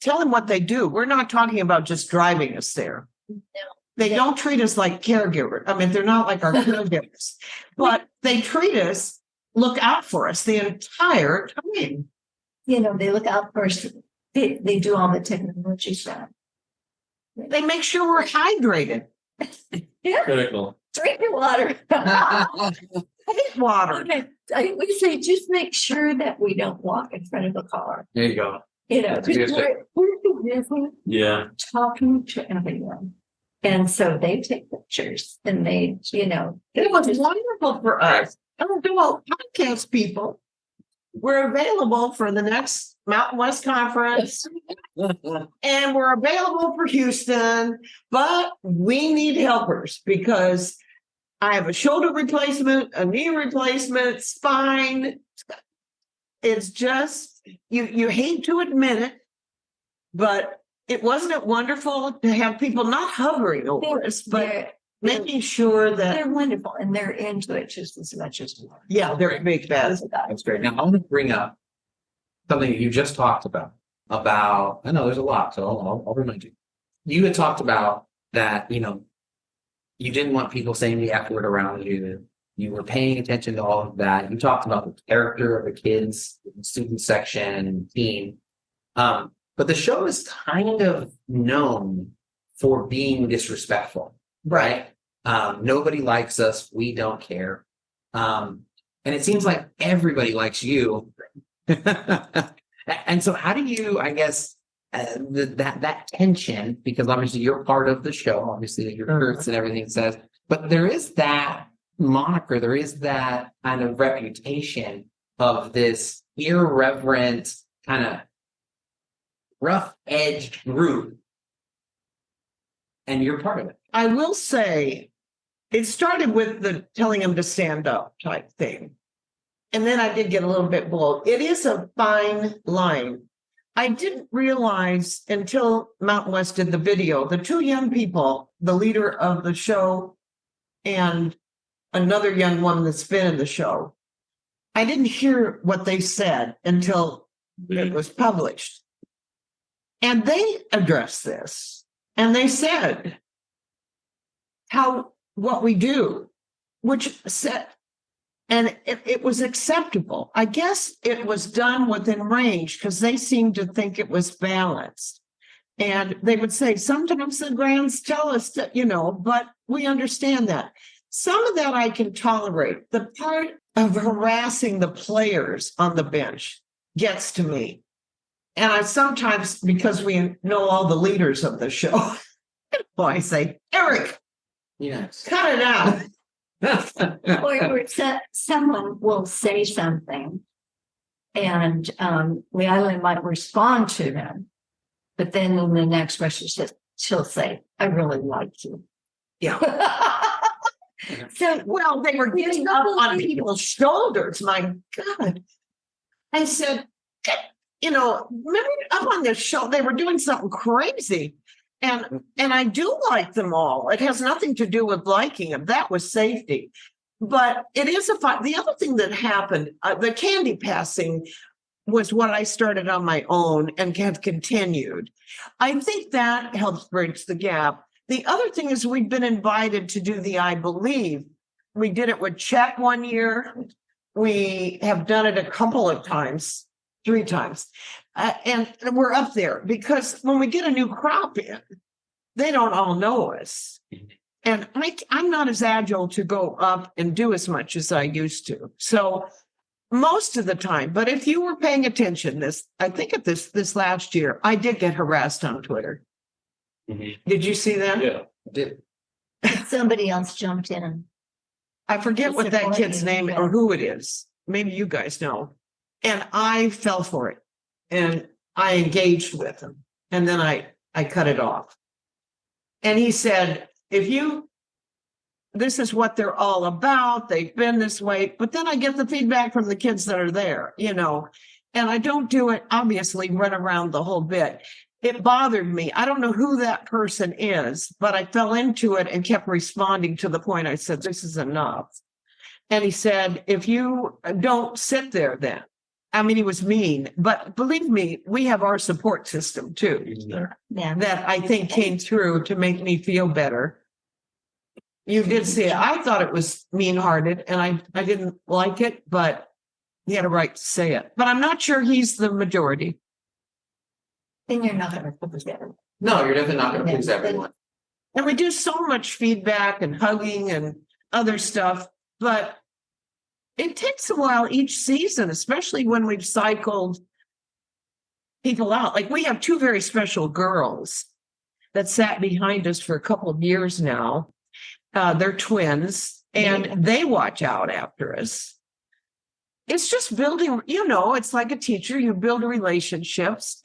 Tell them what they do. We're not talking about just driving us there.
No.
They don't treat us like caregivers. I mean, they're not like our caregivers, but they treat us, look out for us the entire time.
They look out for us. They do all the technology stuff.
They make sure we're hydrated.
Yeah,
Critical.
drink your water.
Take water.
We say just make sure that we don't walk in front of a car.
There you go.
Because we're too busy
Yeah.
talking to everyone. And so they take pictures and
It was wonderful for us. Well, podcast people, we're available for the next Mountain West Conference, and we're available for Houston, but we need helpers because I have a shoulder replacement, a knee replacement, spine. It's just, you hate to admit it, but wasn't it wonderful to have people not hovering over us, but making sure that
they're wonderful and they're into it just as much as we are.
yeah, they're big fans.
That's great. Now I want to bring up something that you just talked about. I know there's a lot, so I'll remind you. You had talked about that, you didn't want people saying the F word around you, that you were paying attention to all of that. You talked about the character of the kids, the student section, and team. But the show is kind of known for being disrespectful, right? Nobody likes us. We don't care. And it seems like everybody likes you. And so how do you, I guess, that tension, because obviously you're part of the show, obviously your shirts and everything says, but there is that moniker, there is that kind of reputation of this irreverent, kind of rough-edged group, and you're part of it.
I will say it started with the telling him to stand up type thing. And then I did get a little bit bold. It is a fine line. I didn't realize until Mountain West did the video, the two young people, the leader of the show and another young woman that's been in the show, I didn't hear what they said until it was published. And they addressed this, and they said what we do, which said, and it was acceptable. I guess it was done within range because they seemed to think it was balanced. And they would say, sometimes the grands tell us that, but we understand that. Some of that I can tolerate. The part of harassing the players on the bench gets to me. And I sometimes, because we know all the leaders of the show, I say, Eric,
Yes.
cut it out.
Or someone will say something and Leila might respond to them. But then in the next question, she'll say, I really like you.
Yeah.
So,
Well, they were getting up on people's shoulders. My God. I said, remember up on their show, they were doing something crazy. And I do like them all. It has nothing to do with liking them. That was safety. But it is a fun. The other thing that happened, the candy passing was what I started on my own and have continued. I think that helps bridge the gap. The other thing is we've been invited to do the I Believe. We did it with Chet one year. We have done it a couple of times, 3 times. And we're up there because when we get a new crop in, they don't all know us. And I'm not as agile to go up and do as much as I used to. So most of the time, but if you were paying attention, I think at this last year, I did get harassed on Twitter.
Mm-hmm.
Did you see that?
Yeah.
Did
somebody else jumped in.
I forget what that kid's name or who it is. Maybe you guys know. And I fell for it. And I engaged with him. And then I cut it off. And he said, this is what they're all about. They've been this way. But then I get the feedback from the kids that are there, and I don't do it, obviously, run around the whole bit. It bothered me. I don't know who that person is, but I fell into it and kept responding to the point I said, this is enough. And he said, if you don't sit there then. I mean, he was mean, but believe me, we have our support system too.
Yeah.
That I think came through to make me feel better. You did see it. I thought it was mean-hearted and I didn't like it, but he had a right to say it. But I'm not sure he's the majority.
Then you're not going to put together.
No, you're definitely not going to please everyone.
And we do so much feedback and hugging and other stuff, but it takes a while each season, especially when we've cycled people out. Like we have 2 very special girls that sat behind us for a couple of years now. They're twins and they watch out after us. It's just building, it's like a teacher, you build relationships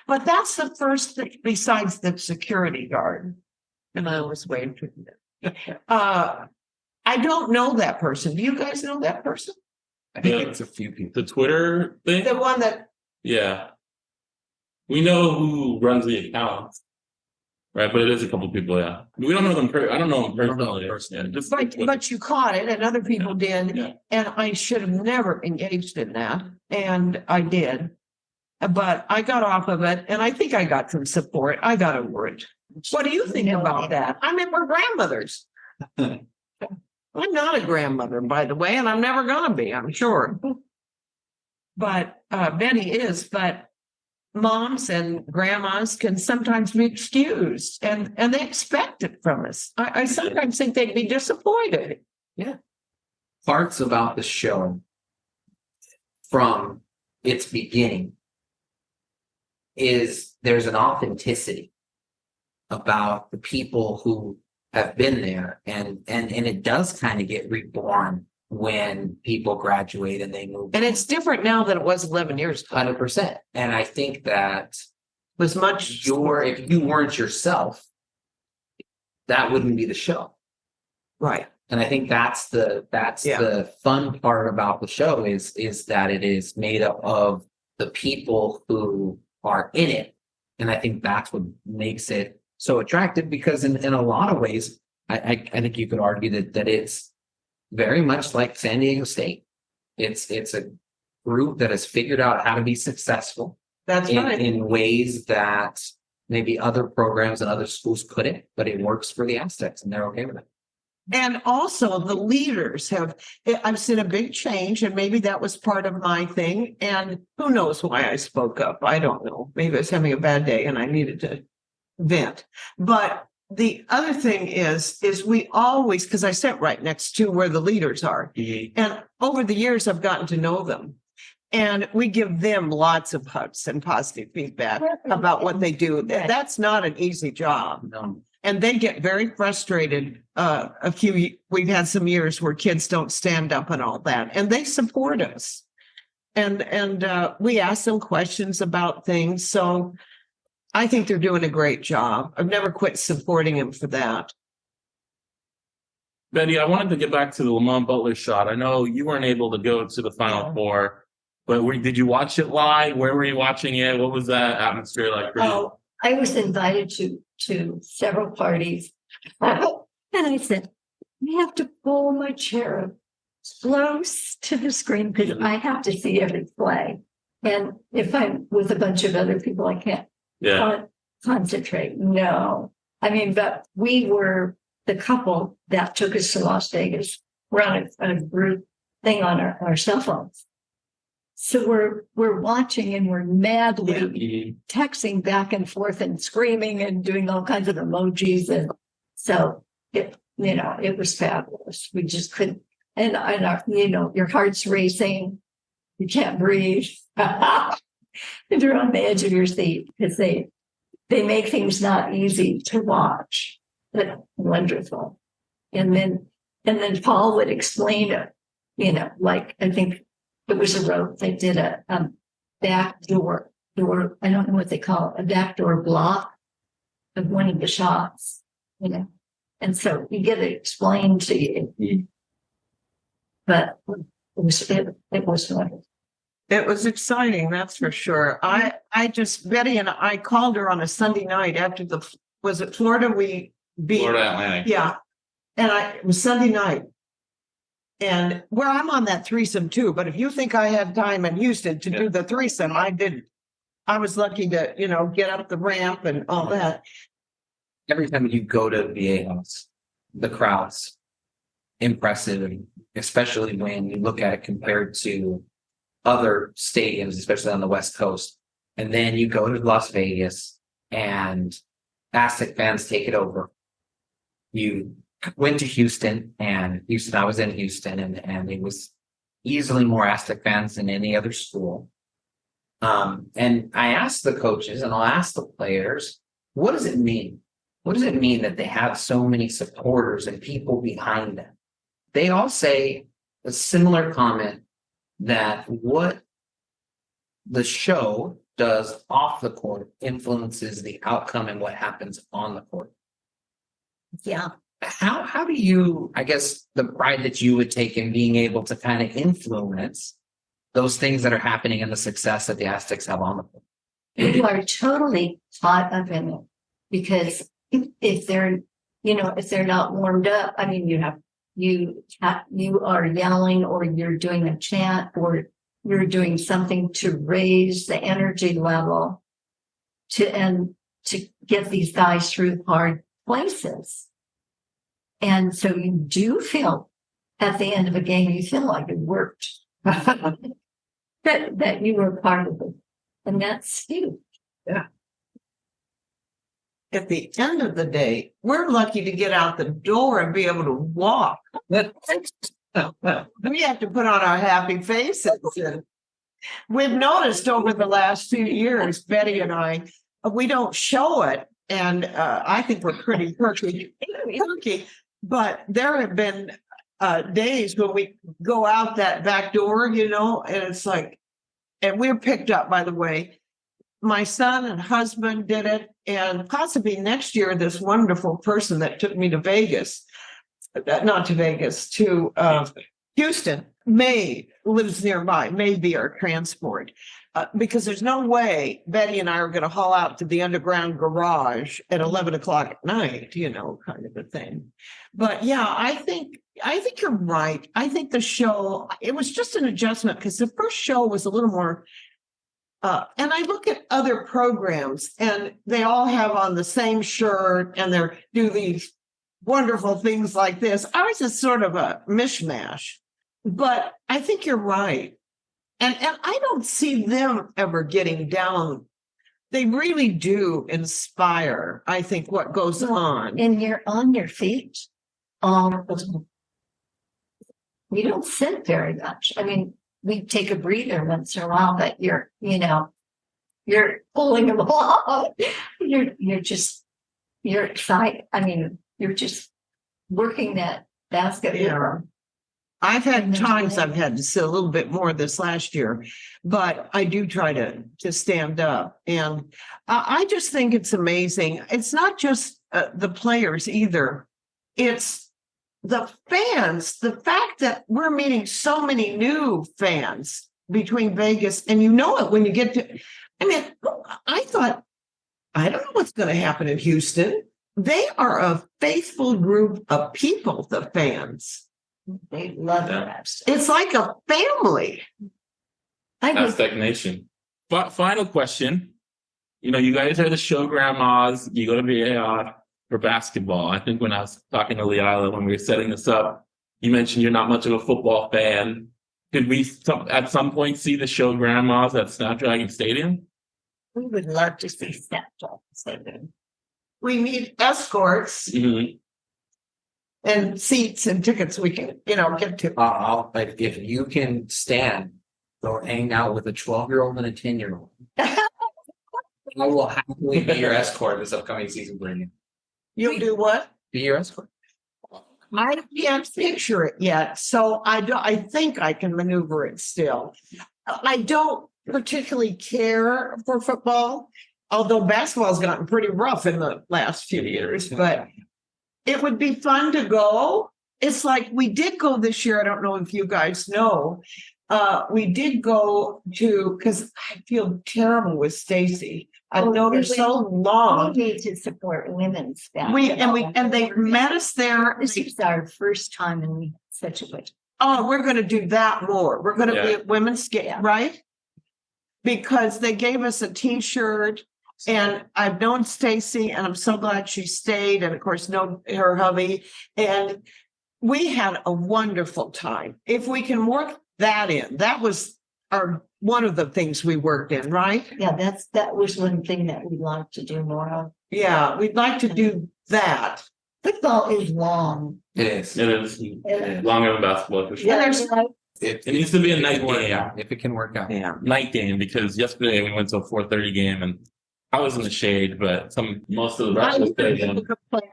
but that's the first thing besides the security guard. And I always wave to them. I don't know that person. Do you guys know that person?
I think it's a few people.
The Twitter thing?
The one that.
Yeah. We know who runs the account. Right, but it is a couple people, yeah. We don't know them. I don't know them personally. Yeah,
but you caught it, and other people did,
yeah.
And I should have never engaged in that, and I did. But I got off of it, and I think I got some support. I got over it. What do you think about that? I mean, we're grandmothers. I'm not a grandmother, by the way, and I'm never going to be, I'm sure. But Betty is, but moms and grandmas can sometimes be excused and they expect it from us. I sometimes think they'd be disappointed.
Yeah. Parts about the show from its beginning is there's an authenticity about the people who have been there and it does kind of get reborn when people graduate and they move.
And it's different now than it was 11 years ago.
100%. And I think that
was much
if you weren't yourself, that wouldn't be the show.
Right.
And I think that's the fun part about the show is that it is made up of the people who are in it. And I think that's what makes it so attractive because in a lot of ways, I think you could argue that it's very much like San Diego State. It's a group that has figured out how to be successful.
That's right.
In ways that maybe other programs and other schools couldn't, but it works for the Aztecs and they're okay with it.
And also the leaders I've seen a big change and maybe that was part of my thing. And who knows why I spoke up? I don't know. Maybe I was having a bad day and I needed to vent. But the other thing is we always, because I sit right next to where the leaders are. Mm-hmm. And over the years, I've gotten to know them. And we give them lots of hugs and positive feedback about what they do. That's not an easy job.
No.
And they get very frustrated. We've had some years where kids don't stand up and all that. And they support us. And we ask them questions about things. So I think they're doing a great job. I've never quit supporting him for that.
Betty, I wanted to get back to the Lamont Butler shot. I know you weren't able to go to the Final Four, but did you watch it live? Where were you watching it? What was that atmosphere like for you?
Oh, I was invited to several parties. And I said, I have to pull my chair close to the screen because I have to see every play. And if I'm with a bunch of other people, I can't concentrate. No. I mean, but we were the couple that took us to Las Vegas. We're on a group thing on our cell phones. So we're watching and we're madly texting back and forth and screaming and doing all kinds of emojis. And so it was fabulous. We just couldn't, and your heart's racing. You can't breathe. And you're on the edge of your seat because they make things not easy to watch, but wonderful. And then Paul would explain it, like I think it was a rope. They did a back door. I don't know what they call it, a backdoor block of one of the shots, And so you get it explained to you. It was wonderful.
It was exciting, that's for sure. Betty and I called her on a Sunday night after was it Florida? We beat
Florida Atlantic.
Yeah. And it was Sunday night. And I'm on that threesome too, but if you think I had time in Houston to do the threesome, I didn't. I was lucky to, get up the ramp and all that.
Every time you go to VA House, the crowd's impressive, especially when you look at it compared to other stadiums, especially on the West Coast. And then you go to Las Vegas and Aztec fans take it over. You went to Houston, and I was in Houston, and it was easily more Aztec fans than any other school. And I asked the coaches, and I'll ask the players, what does it mean? What does it mean that they have so many supporters and people behind them? They all say a similar comment that what the show does off the court influences the outcome and what happens on the court.
Yeah.
How do you, I guess, the pride that you would take in being able to kind of influence those things that are happening and the success that the Aztecs have on the court?
You are totally caught up in it because if they're not warmed up, I mean, you are yelling or you're doing a chant or you're doing something to raise the energy level to get these guys through hard places. And so you do feel at the end of a game, you feel like it worked, that you were part of it. And that's huge.
Yeah. At the end of the day, we're lucky to get out the door and be able to walk. We have to put on our happy faces. And we've noticed over the last few years, Betty and I, we don't show it. And I think we're pretty perky. But there have been days when we go out that back door, and it's like, and we're picked up, by the way. My son and husband did it, and possibly next year, this wonderful person that took me to Vegas, not to Vegas, to Houston, lives nearby, may be our transport. Because there's no way Betty and I are going to haul out to the underground garage at 11 o'clock at night, kind of a thing. But yeah, I think you're right. I think the show, it was just an adjustment because the first show was a little more, and I look at other programs and they all have on the same shirt and they do these wonderful things like this. Ours is sort of a mishmash, but I think you're right. And I don't see them ever getting down. They really do inspire, I think, what goes on.
And you're on your feet all the time. You don't sit very much. I mean, we take a breather once in a while, but you're pulling them along. You're excited. I mean, you're just working that basket.
Yeah. I've had
And there's
times
no-
I've had to sit a little bit more this last year, but I do try to stand up. And I just think it's amazing. It's not just the players either. It's the fans, the fact that we're meeting so many new fans between Vegas, and you know it when you get to, I mean, I thought, I don't know what's going to happen in Houston. They are a faithful group of people, the fans.
They love
Yeah.
that stuff.
It's like a family.
I was
Aztec Nation. Final question. You know, you guys are the show grandmas. You go to VAR for basketball. I think when I was talking to Leila when we were setting this up, you mentioned you're not much of a football fan. Could we at some point see the show grandmas at Snapdragon Stadium?
we would love to see Snapchat. Stadium.
We need escorts
Mhm.
and seats and tickets we can, get to.
I'll like if you can stand or hang out with a 12-year-old and a 10-year-old. I will happily be your escort this upcoming season, Brandon.
You'll do what?
Be your escort.
I can't picture it yet, so I think I can maneuver it still. I don't particularly care for football, although basketball's gotten pretty rough in the last few years, but it would be fun to go. It's like we did go this year. I don't know if you guys know. We did go to, because I feel terrible with Stacy. I've known her so
We
long.
need to support women's basketball.
And they met us there.
This was our first time, and we had such a good.
Oh, we're going to do that more. We're going to be
Yeah.
at women's skate,
Yeah.
right? Because they gave us a T-shirt, and I've known Stacy, and I'm so glad she stayed, and of course, know her hubby, and we had a wonderful time. If we can work that in, that was one of the things we worked in, right?
Yeah, that was one thing that we'd like to do more of.
Yeah, we'd like to do that.
Football is long.
It is.
It is
Yeah.
longer than basketball for sure.
Yeah, there's-
It needs to be a night
Work
game.
out, if it can work out.
Yeah.
Night game, because yesterday we went to a 4:30 game and I was in the shade, but most of the rest was there. Then.
But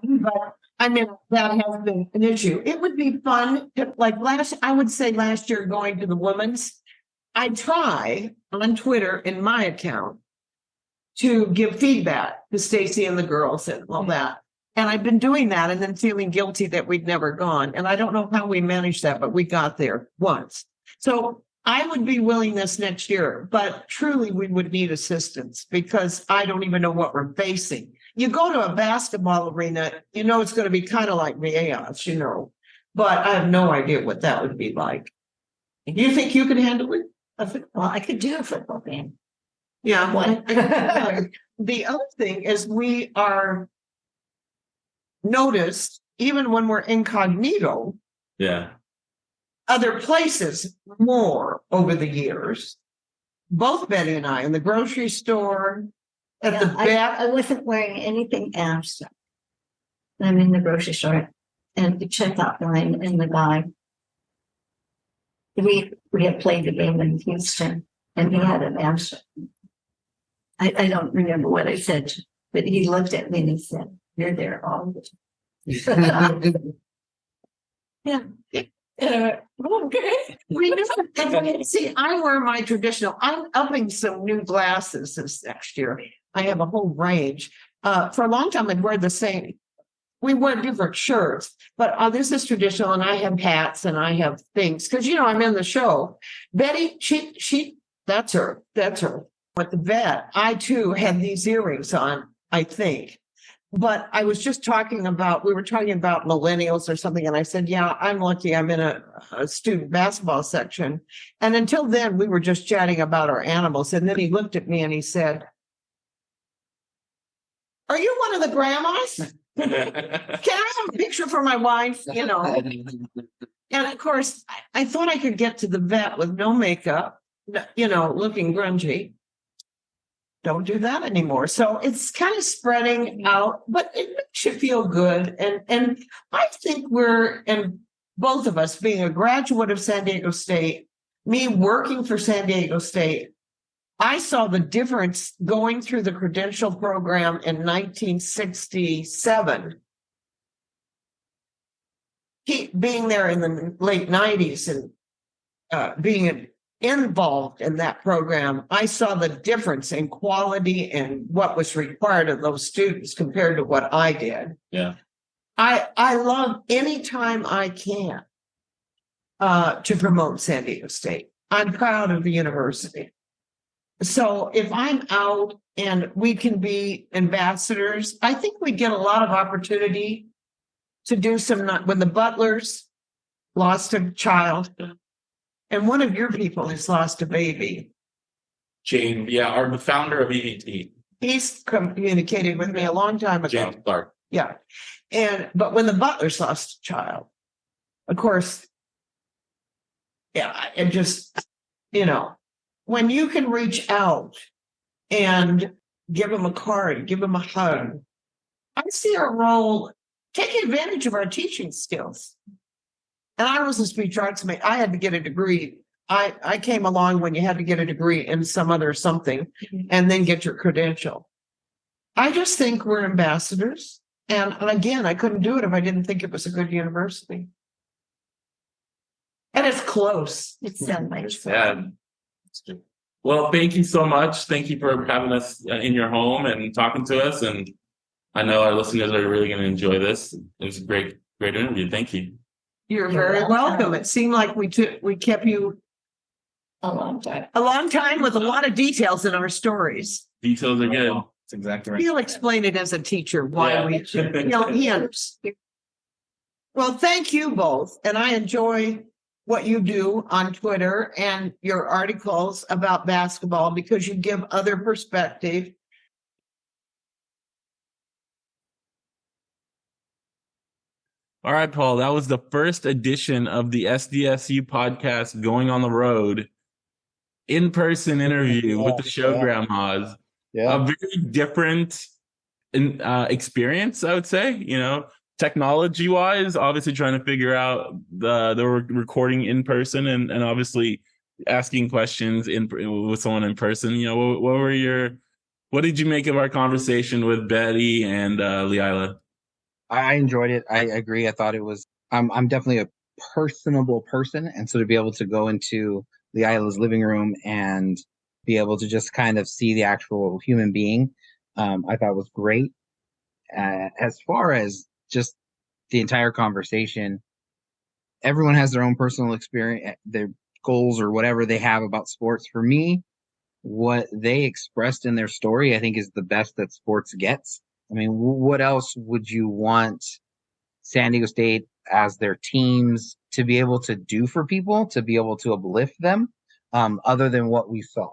I mean, that has been an issue. It would be fun, I would say last year going to the women's, I try on Twitter in my account to give feedback to Stacy and the girls and all that. And I've been doing that and then feeling guilty that we'd never gone. And I don't know how we managed that, but we got there once. So I would be willing this next year, but truly we would need assistance because I don't even know what we're facing. You go to a basketball arena, it's going to be kind of like Riyadh, but I have no idea what that would be like. Do you think you could handle it?
Well, I could do a football game.
Yeah.
What?
The other thing is we are noticed, even when we're incognito,
Yeah.
other places more over the years. Both Betty and I in the grocery store, at the back.
I wasn't wearing anything else. I'm in the grocery store and the checkout line and the guy. We had played the game in Houston and he had an answer. I don't remember what I said, but he looked at me and he said, "You're there all the time." Yeah. And I went, okay.
We never, see, I wear my traditional, I'm upping some new glasses this next year. I have a whole range. For a long time, I'd wear the same. We wear different shirts, but this is traditional and I have hats and I have things. Cause I'm in the show. Betty, she, that's her. With the vet, I too had these earrings on, I think. But I was just we were talking about millennials or something. And I said, yeah, I'm lucky I'm in a student basketball section. And until then, we were just chatting about our animals. And then he looked at me and he said, "Are you one of the grandmas? Can I have a picture for my wife?" And of course, I thought I could get to the vet with no makeup, looking grungy. Don't do that anymore. So it's kind of spreading out, but it makes you feel good. And I think and both of us being a graduate of San Diego State, me working for San Diego State, I saw the difference going through the credential program in 1967 being there in the late 90s and being involved in that program, I saw the difference in quality and what was required of those students compared to what I did.
Yeah.
I love any time I can to promote San Diego State. I'm proud of the university. So if I'm out and we can be ambassadors, I think we get a lot of opportunity to do some, when the Butlers lost a child, and one of your people has lost a baby.
Jane, yeah, the founder of EVT.
He's communicated with me a long time ago.
James Clark.
Yeah. But when the Butlers lost a child, of course, yeah, it just, when you can reach out and give them a card, give them a hug, I see our role taking advantage of our teaching skills. And I was a speech arts major. I had to get a degree. I came along when you had to get a degree in some other something and then get your credential. I just think we're ambassadors. And again, I couldn't do it if I didn't think it was a good university. And it's close.
It's so nice.
Yeah. Well, thank you so much. Thank you for having us in your home and talking to us. And I know our listeners are really going to enjoy this. It was a great interview. Thank you.
You're very welcome. It seemed like we kept you
A long time.
a long time with a lot of details in our stories.
Details are good.
That's exactly right.
He'll explain it as a teacher why
Yeah.
we should. He understands. Well, thank you both, and I enjoy what you do on Twitter and your articles about basketball because you give other perspective.
All right, Paul, that was the first edition of the SDSU podcast going on the road. In-person interview with the show grandmas.
Yeah.
A very different experience, I would say, technology-wise, obviously trying to figure out the recording in person and obviously asking questions with someone in person. What did you make of our conversation with Bette and Leila?
I enjoyed it. I agree. I thought it was, I'm definitely a personable person. And so to be able to go into Leila's living room and be able to just kind of see the actual human being, I thought was great. As far as just the entire conversation, everyone has their own personal experience, their goals or whatever they have about sports. For me, what they expressed in their story, I think is the best that sports gets. I mean, what else would you want San Diego State as their teams to be able to do for people, to be able to uplift them, other than what we saw?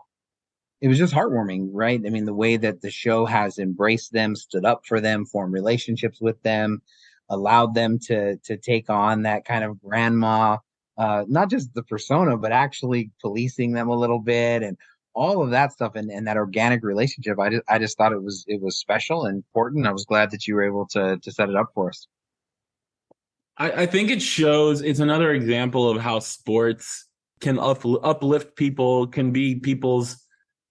It was just heartwarming, right? I mean, the way that the show has embraced them, stood up for them, formed relationships with them, allowed them to take on that kind of grandma, not just the persona, but actually policing them a little bit and all of that stuff and that organic relationship. I just thought it was special and important. I was glad that you were able to set it up for us.
I think it shows, it's another example of how sports can uplift people, can be people's,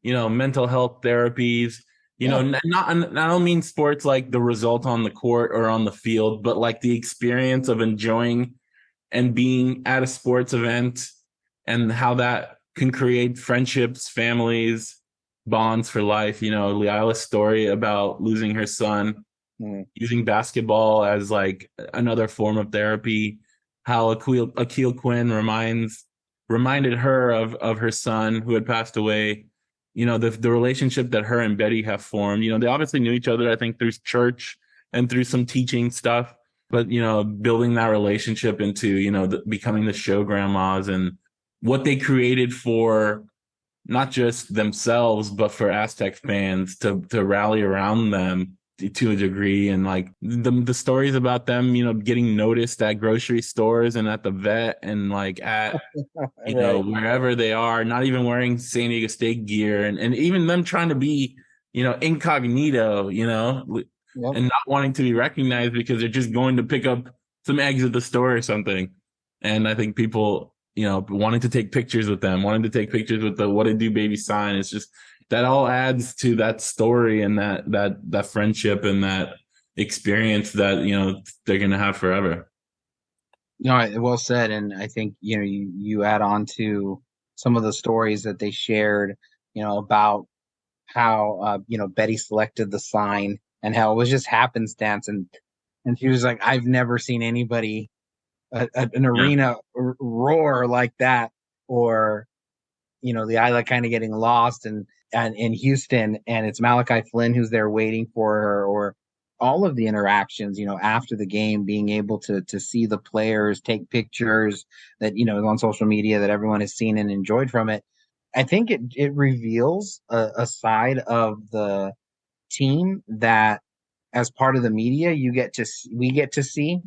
mental health therapies, not I don't mean sports like the result on the court or on the field, but like the experience of enjoying and being at a sports event and how that can create friendships, families, bonds for life. Leila's story about losing her son, using basketball as like another form of therapy, how Akil Quinn reminded her of her son who had passed away. The relationship that her and Bette have formed. They obviously knew each other, I think, through church and through some teaching stuff, but building that relationship into becoming the show grandmas and what they created for not just themselves, but for Aztec fans to rally around them to a degree. And like the stories about them, getting noticed at grocery stores and at the vet and like at, wherever they are, not even wearing San Diego State gear and even them trying to be, incognito, and not wanting to be recognized because they're just going to pick up some eggs at the store or something. And I think people, wanting to take pictures with them, wanting to take pictures with the "What It Do Baby" sign. It's just that all adds to that story and that friendship and that experience that they're gonna have forever.
No, well said. And I think, you add on to some of the stories that they shared, about how, Betty selected the sign and how it was just happenstance. And she was like, I've never seen anybody, an
Yeah.
arena roar like that, or, the Isla kind of getting lost and in Houston, and it's Malachi Flynn who's there waiting for her, or all of the interactions, after the game, being able to see the players take pictures that, is on social media that everyone has seen and enjoyed from it. I think it reveals a side of the team that, as part of the media, we get to see,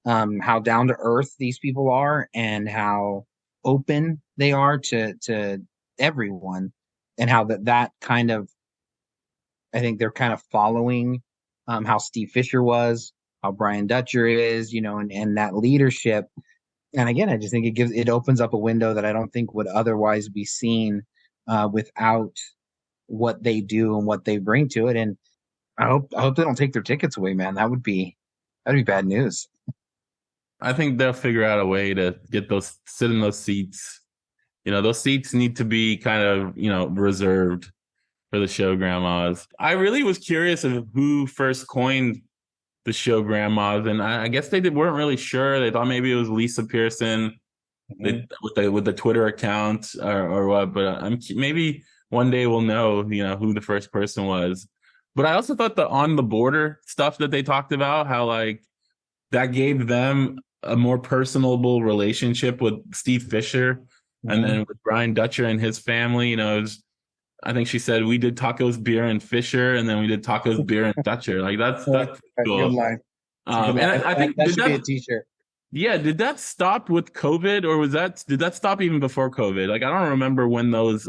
how down to earth these people are and how open they are to everyone, and how that kind of, I think they're kind of following, how Steve Fisher was, how Brian Dutcher is, and that leadership. And again, I just think it opens up a window that I don't think would otherwise be seen, without what they do and what they bring to it. And I hope they don't take their tickets away, man. That'd be bad news.
I think they'll figure out a way to sit in those seats. Those seats need to be kind of, reserved for the show grandmas. I really was curious of who first coined the show grandmas, and I guess weren't really sure. They thought maybe it was Lisa Pearson with the Twitter account or what. But maybe one day we'll know, who the first person was. But I also thought the On the Border stuff that they talked about, how like that gave them a more personable relationship with Steve Fisher, and then with Brian Dutcher and his family. I think she said we did tacos, beer, and Fisher, and then we did tacos, beer, and Dutcher. Like that's
Good
cool.
line.
And I think
that should be a t-shirt.
Yeah, did that stop with COVID, or did that stop even before COVID? Like I don't remember when those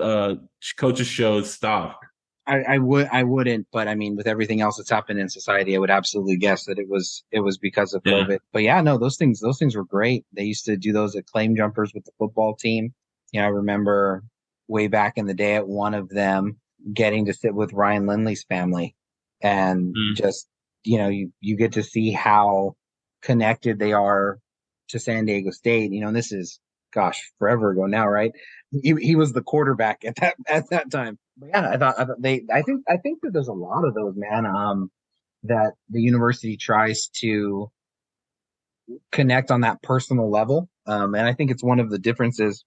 coaches shows stopped.
I wouldn't, but I mean, with everything else that's happened in society, I would absolutely guess that it was because of
Yeah.
COVID. But yeah, no, those things were great. They used to do those at claim jumpers with the football team. I remember way back in the day at one of them getting to sit with Ryan Lindley's family, and just, you get to see how connected they are to San Diego State. And this is, gosh, forever ago now, right? He was the quarterback at that time. But yeah, I think that there's a lot of those, man. That the university tries to connect on that personal level, and I think it's one of the differences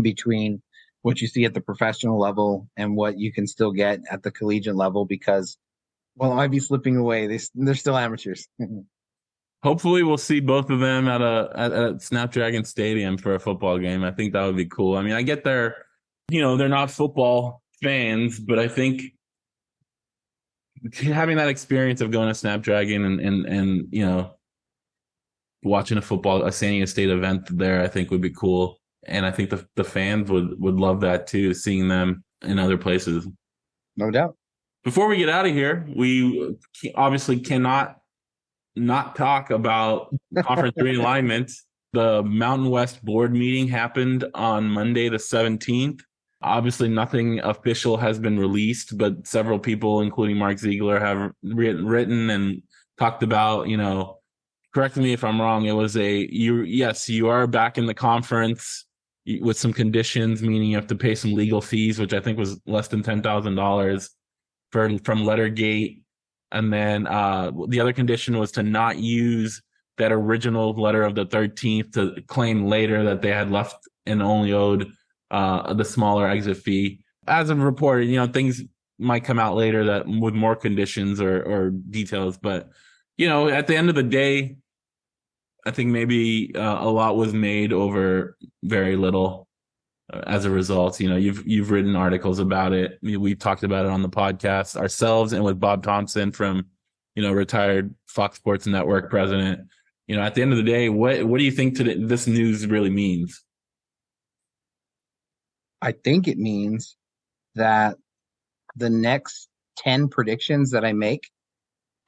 between what you see at the professional level and what you can still get at the collegiate level. Because, well, I might be slipping away. They're still amateurs.
Hopefully, we'll see both of them at Snapdragon Stadium for a football game. I think that would be cool. I mean, I get they're not football fans, but I think having that experience of going to Snapdragon and watching a San Diego State event there, I think would be cool. And I think the fans would love that too, seeing them in other places.
No doubt.
Before we get out of here, we obviously cannot not talk about conference realignment. The Mountain West board meeting happened on Monday, the 17th. Obviously, nothing official has been released, but several people, including Mark Ziegler, have written and talked about, correct me if I'm wrong, it was you are back in the conference with some conditions, meaning you have to pay some legal fees, which I think was less than $10,000 from Lettergate. And then the other condition was to not use that original letter of the 13th to claim later that they had left and only owed the smaller exit fee. As of reported, things might come out later that with more conditions or details. But, at the end of the day, I think maybe a lot was made over very little as a result. You've written articles about it. We've talked about it on the podcast ourselves and with Bob Thompson from, retired Fox Sports Network president. At the end of the day, what do you think this news really means?
I think it means that the next 10 predictions that I make,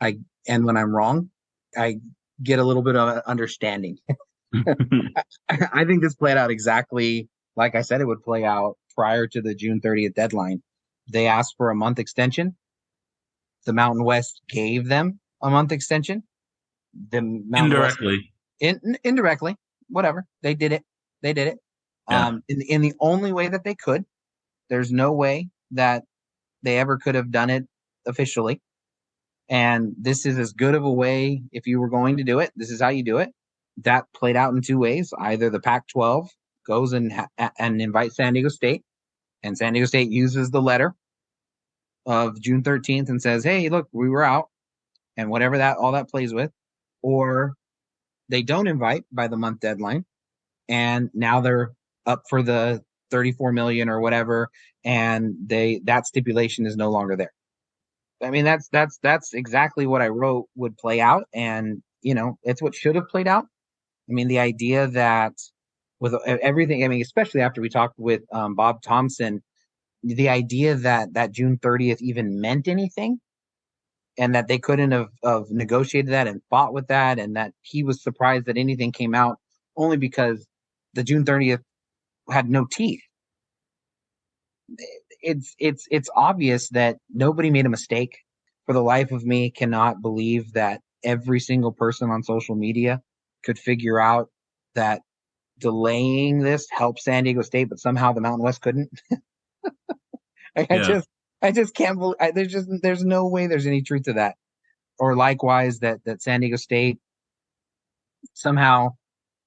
and when I'm wrong, I get a little bit of understanding. I think this played out exactly like I said it would play out prior to the June 30th deadline. They asked for a month extension. The Mountain West gave them a month extension. The Mountain
Indirectly.
West, Indirectly, whatever. They did it. They did it.
Yeah.
In the only way that they could. There's no way that they ever could have done it officially. And this is as good of a way, if you were going to do it, this is how you do it. That played out in two ways. Either the Pac-12 goes and invites San Diego State, and San Diego State uses the letter of June 13th and says, hey, look, we were out, and whatever that all that plays with. Or they don't invite by the month deadline, and now they're up for the 34 million or whatever, and that stipulation is no longer there. I mean, that's exactly what I wrote would play out, and it's what should have played out. I mean, the idea that with everything, I mean, especially after we talked with Bob Thompson, the idea that June 30th even meant anything, and that they couldn't have negotiated that and fought with that, and that he was surprised that anything came out only because the June 30th had no teeth. It's obvious that nobody made a mistake. For the life of me, cannot believe that every single person on social media could figure out that delaying this helped San Diego State, but somehow the Mountain West couldn't.
Yeah.
I just can't believe. There's no way there's any truth to that. Or likewise, that San Diego State somehow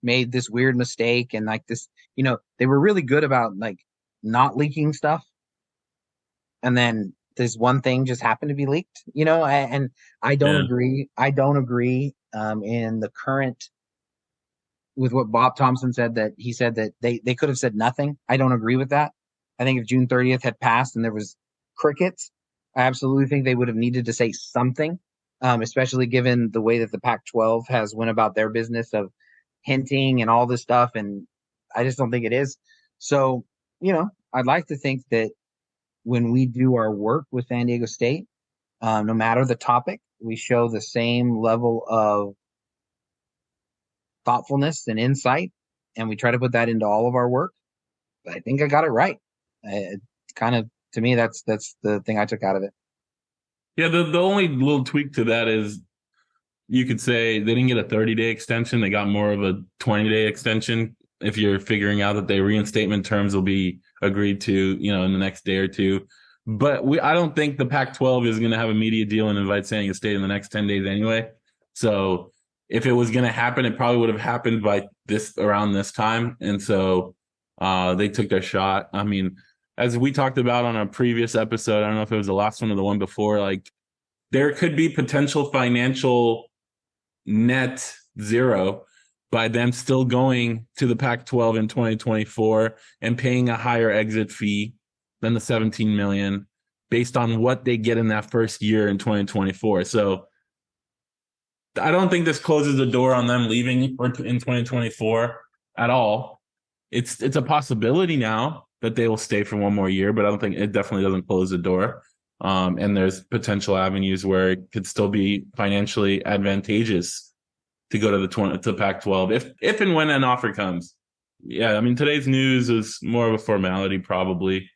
made this weird mistake, and like this, they were really good about like not leaking stuff, and then this one thing just happened to be leaked, and I don't
Yeah.
agree. I don't agree in the current with what Bob Thompson said, that he said that they could have said nothing. I don't agree with that. I think if June 30th had passed and there was crickets, I absolutely think they would have needed to say something, especially given the way that the Pac-12 has went about their business of hinting and all this stuff. And I just don't think it is. So, I'd like to think that when we do our work with San Diego State, no matter the topic, we show the same level of thoughtfulness and insight, and we try to put that into all of our work. But I think I got it right. Kind of, to me, that's the thing I took out of it.
Yeah, the only little tweak to that is you could say they didn't get a 30-day extension. They got more of a 20-day extension if you're figuring out that their reinstatement terms will be agreed to, in the next day or two. But I don't think the Pac-12 is going to have a media deal and invite San Diego State in the next 10 days anyway. So if it was going to happen, it probably would have happened by around this time. And so they took their shot. I mean, as we talked about on a previous episode, I don't know if it was the last one or the one before, like there could be potential financial net zero by them still going to the Pac-12 in 2024 and paying a higher exit fee than the 17 million based on what they get in that first year in 2024. So I don't think this closes the door on them leaving in 2024 at all. It's a possibility now that they will stay for one more year, but I don't think it definitely doesn't close the door. And there's potential avenues where it could still be financially advantageous to go to the Pac-12 if and when an offer comes. Yeah, I mean, today's news is more of a formality, probably.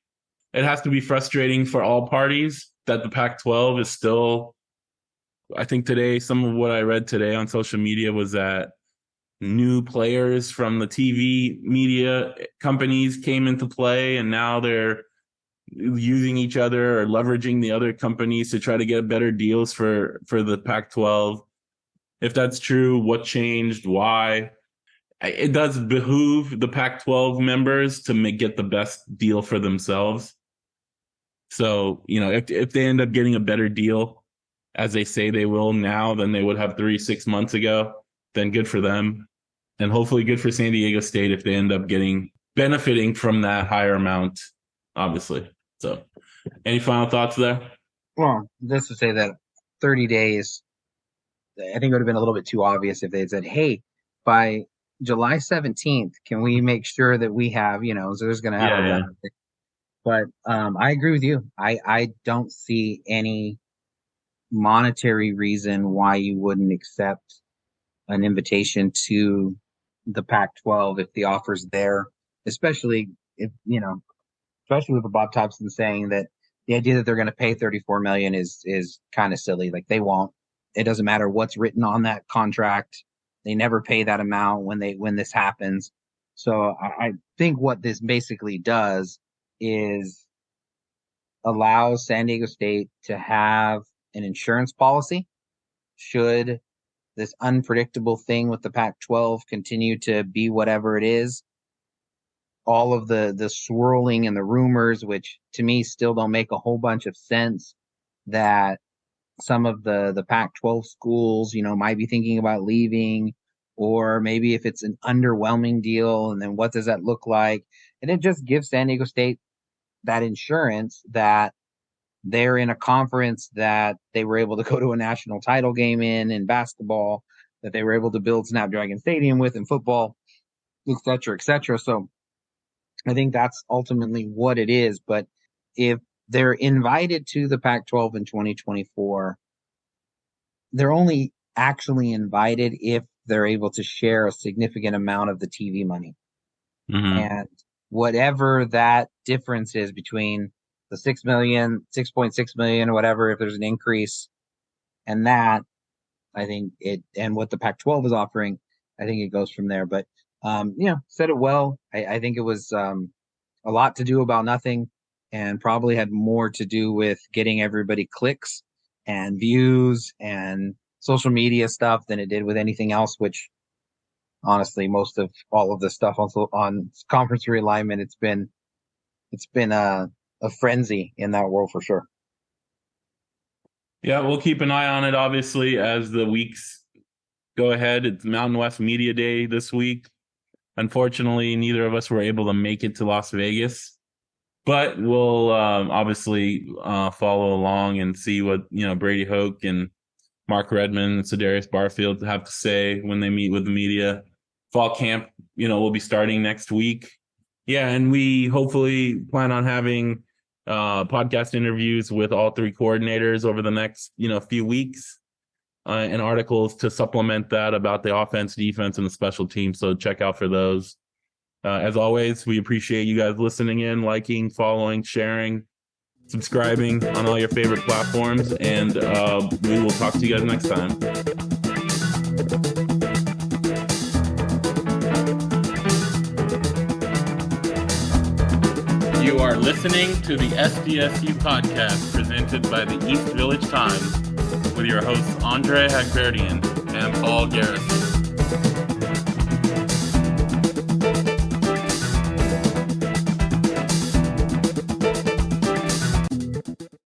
It has to be frustrating for all parties that the Pac-12 is still. I think today, some of what I read today on social media was that new players from the TV media companies came into play, and now they're using each other or leveraging the other companies to try to get better deals for the Pac-12. If that's true, what changed? Why? It does behoove the Pac-12 members to get the best deal for themselves. So, if they end up getting a better deal, as they say they will now, than they would have 6 months ago, then good for them. And hopefully good for San Diego State if they end up benefiting from that higher amount, obviously. So any final thoughts there?
Well, just to say that 30 days, I think it would have been a little bit too obvious if they had said, hey, by July 17th, can we make sure that we have, so there's going to have a run. But I agree with you. I don't see any monetary reason why you wouldn't accept an invitation to the Pac-12 if the offer's there, especially especially with Bob Thompson saying that the idea that they're going to pay 34 million is kind of silly. Like, they won't. It doesn't matter what's written on that contract. They never pay that amount when this happens. So I think what this basically does is allows San Diego State to have an insurance policy should this unpredictable thing with the Pac-12 continue to be whatever it is. All of the swirling and the rumors, which to me still don't make a whole bunch of sense, that some of the Pac-12 schools, might be thinking about leaving, or maybe if it's an underwhelming deal, and then what does that look like? And it just gives San Diego State that insurance that they're in a conference that they were able to go to a national title game in basketball, that they were able to build Snapdragon Stadium with in football, et cetera, et cetera. So I think that's ultimately what it is. But if they're invited to the Pac-12 in 2024, they're only actually invited if they're able to share a significant amount of the TV money.
Mm-hmm.
And whatever that difference is between the 6 million, 6.6 million, or whatever, if there's an increase, and that, I think and what the Pac-12 is offering, I think it goes from there. But, said it well. I think it was a lot to do about nothing, and probably had more to do with getting everybody clicks and views and social media stuff than it did with anything else, which honestly, most of all of this stuff on conference realignment, it's been a frenzy in that world for sure.
Yeah, we'll keep an eye on it, obviously, as the weeks go ahead. It's Mountain West Media Day this week. Unfortunately, neither of us were able to make it to Las Vegas, but we'll obviously follow along and see what Brady Hoke and Mark Redmond and Sedarius Barfield have to say when they meet with the media. Fall camp, will be starting next week. Yeah, and we hopefully plan on having podcast interviews with all three coordinators over the next few weeks, and articles to supplement that about the offense, defense, and the special teams. So check out for those. As always, we appreciate you guys listening in, liking, following, sharing, subscribing on all your favorite platforms, and we will talk to you guys next time. You are listening to the SDSU podcast presented by the East Village Times with your hosts Andre Hackverdian and Paul Garrison.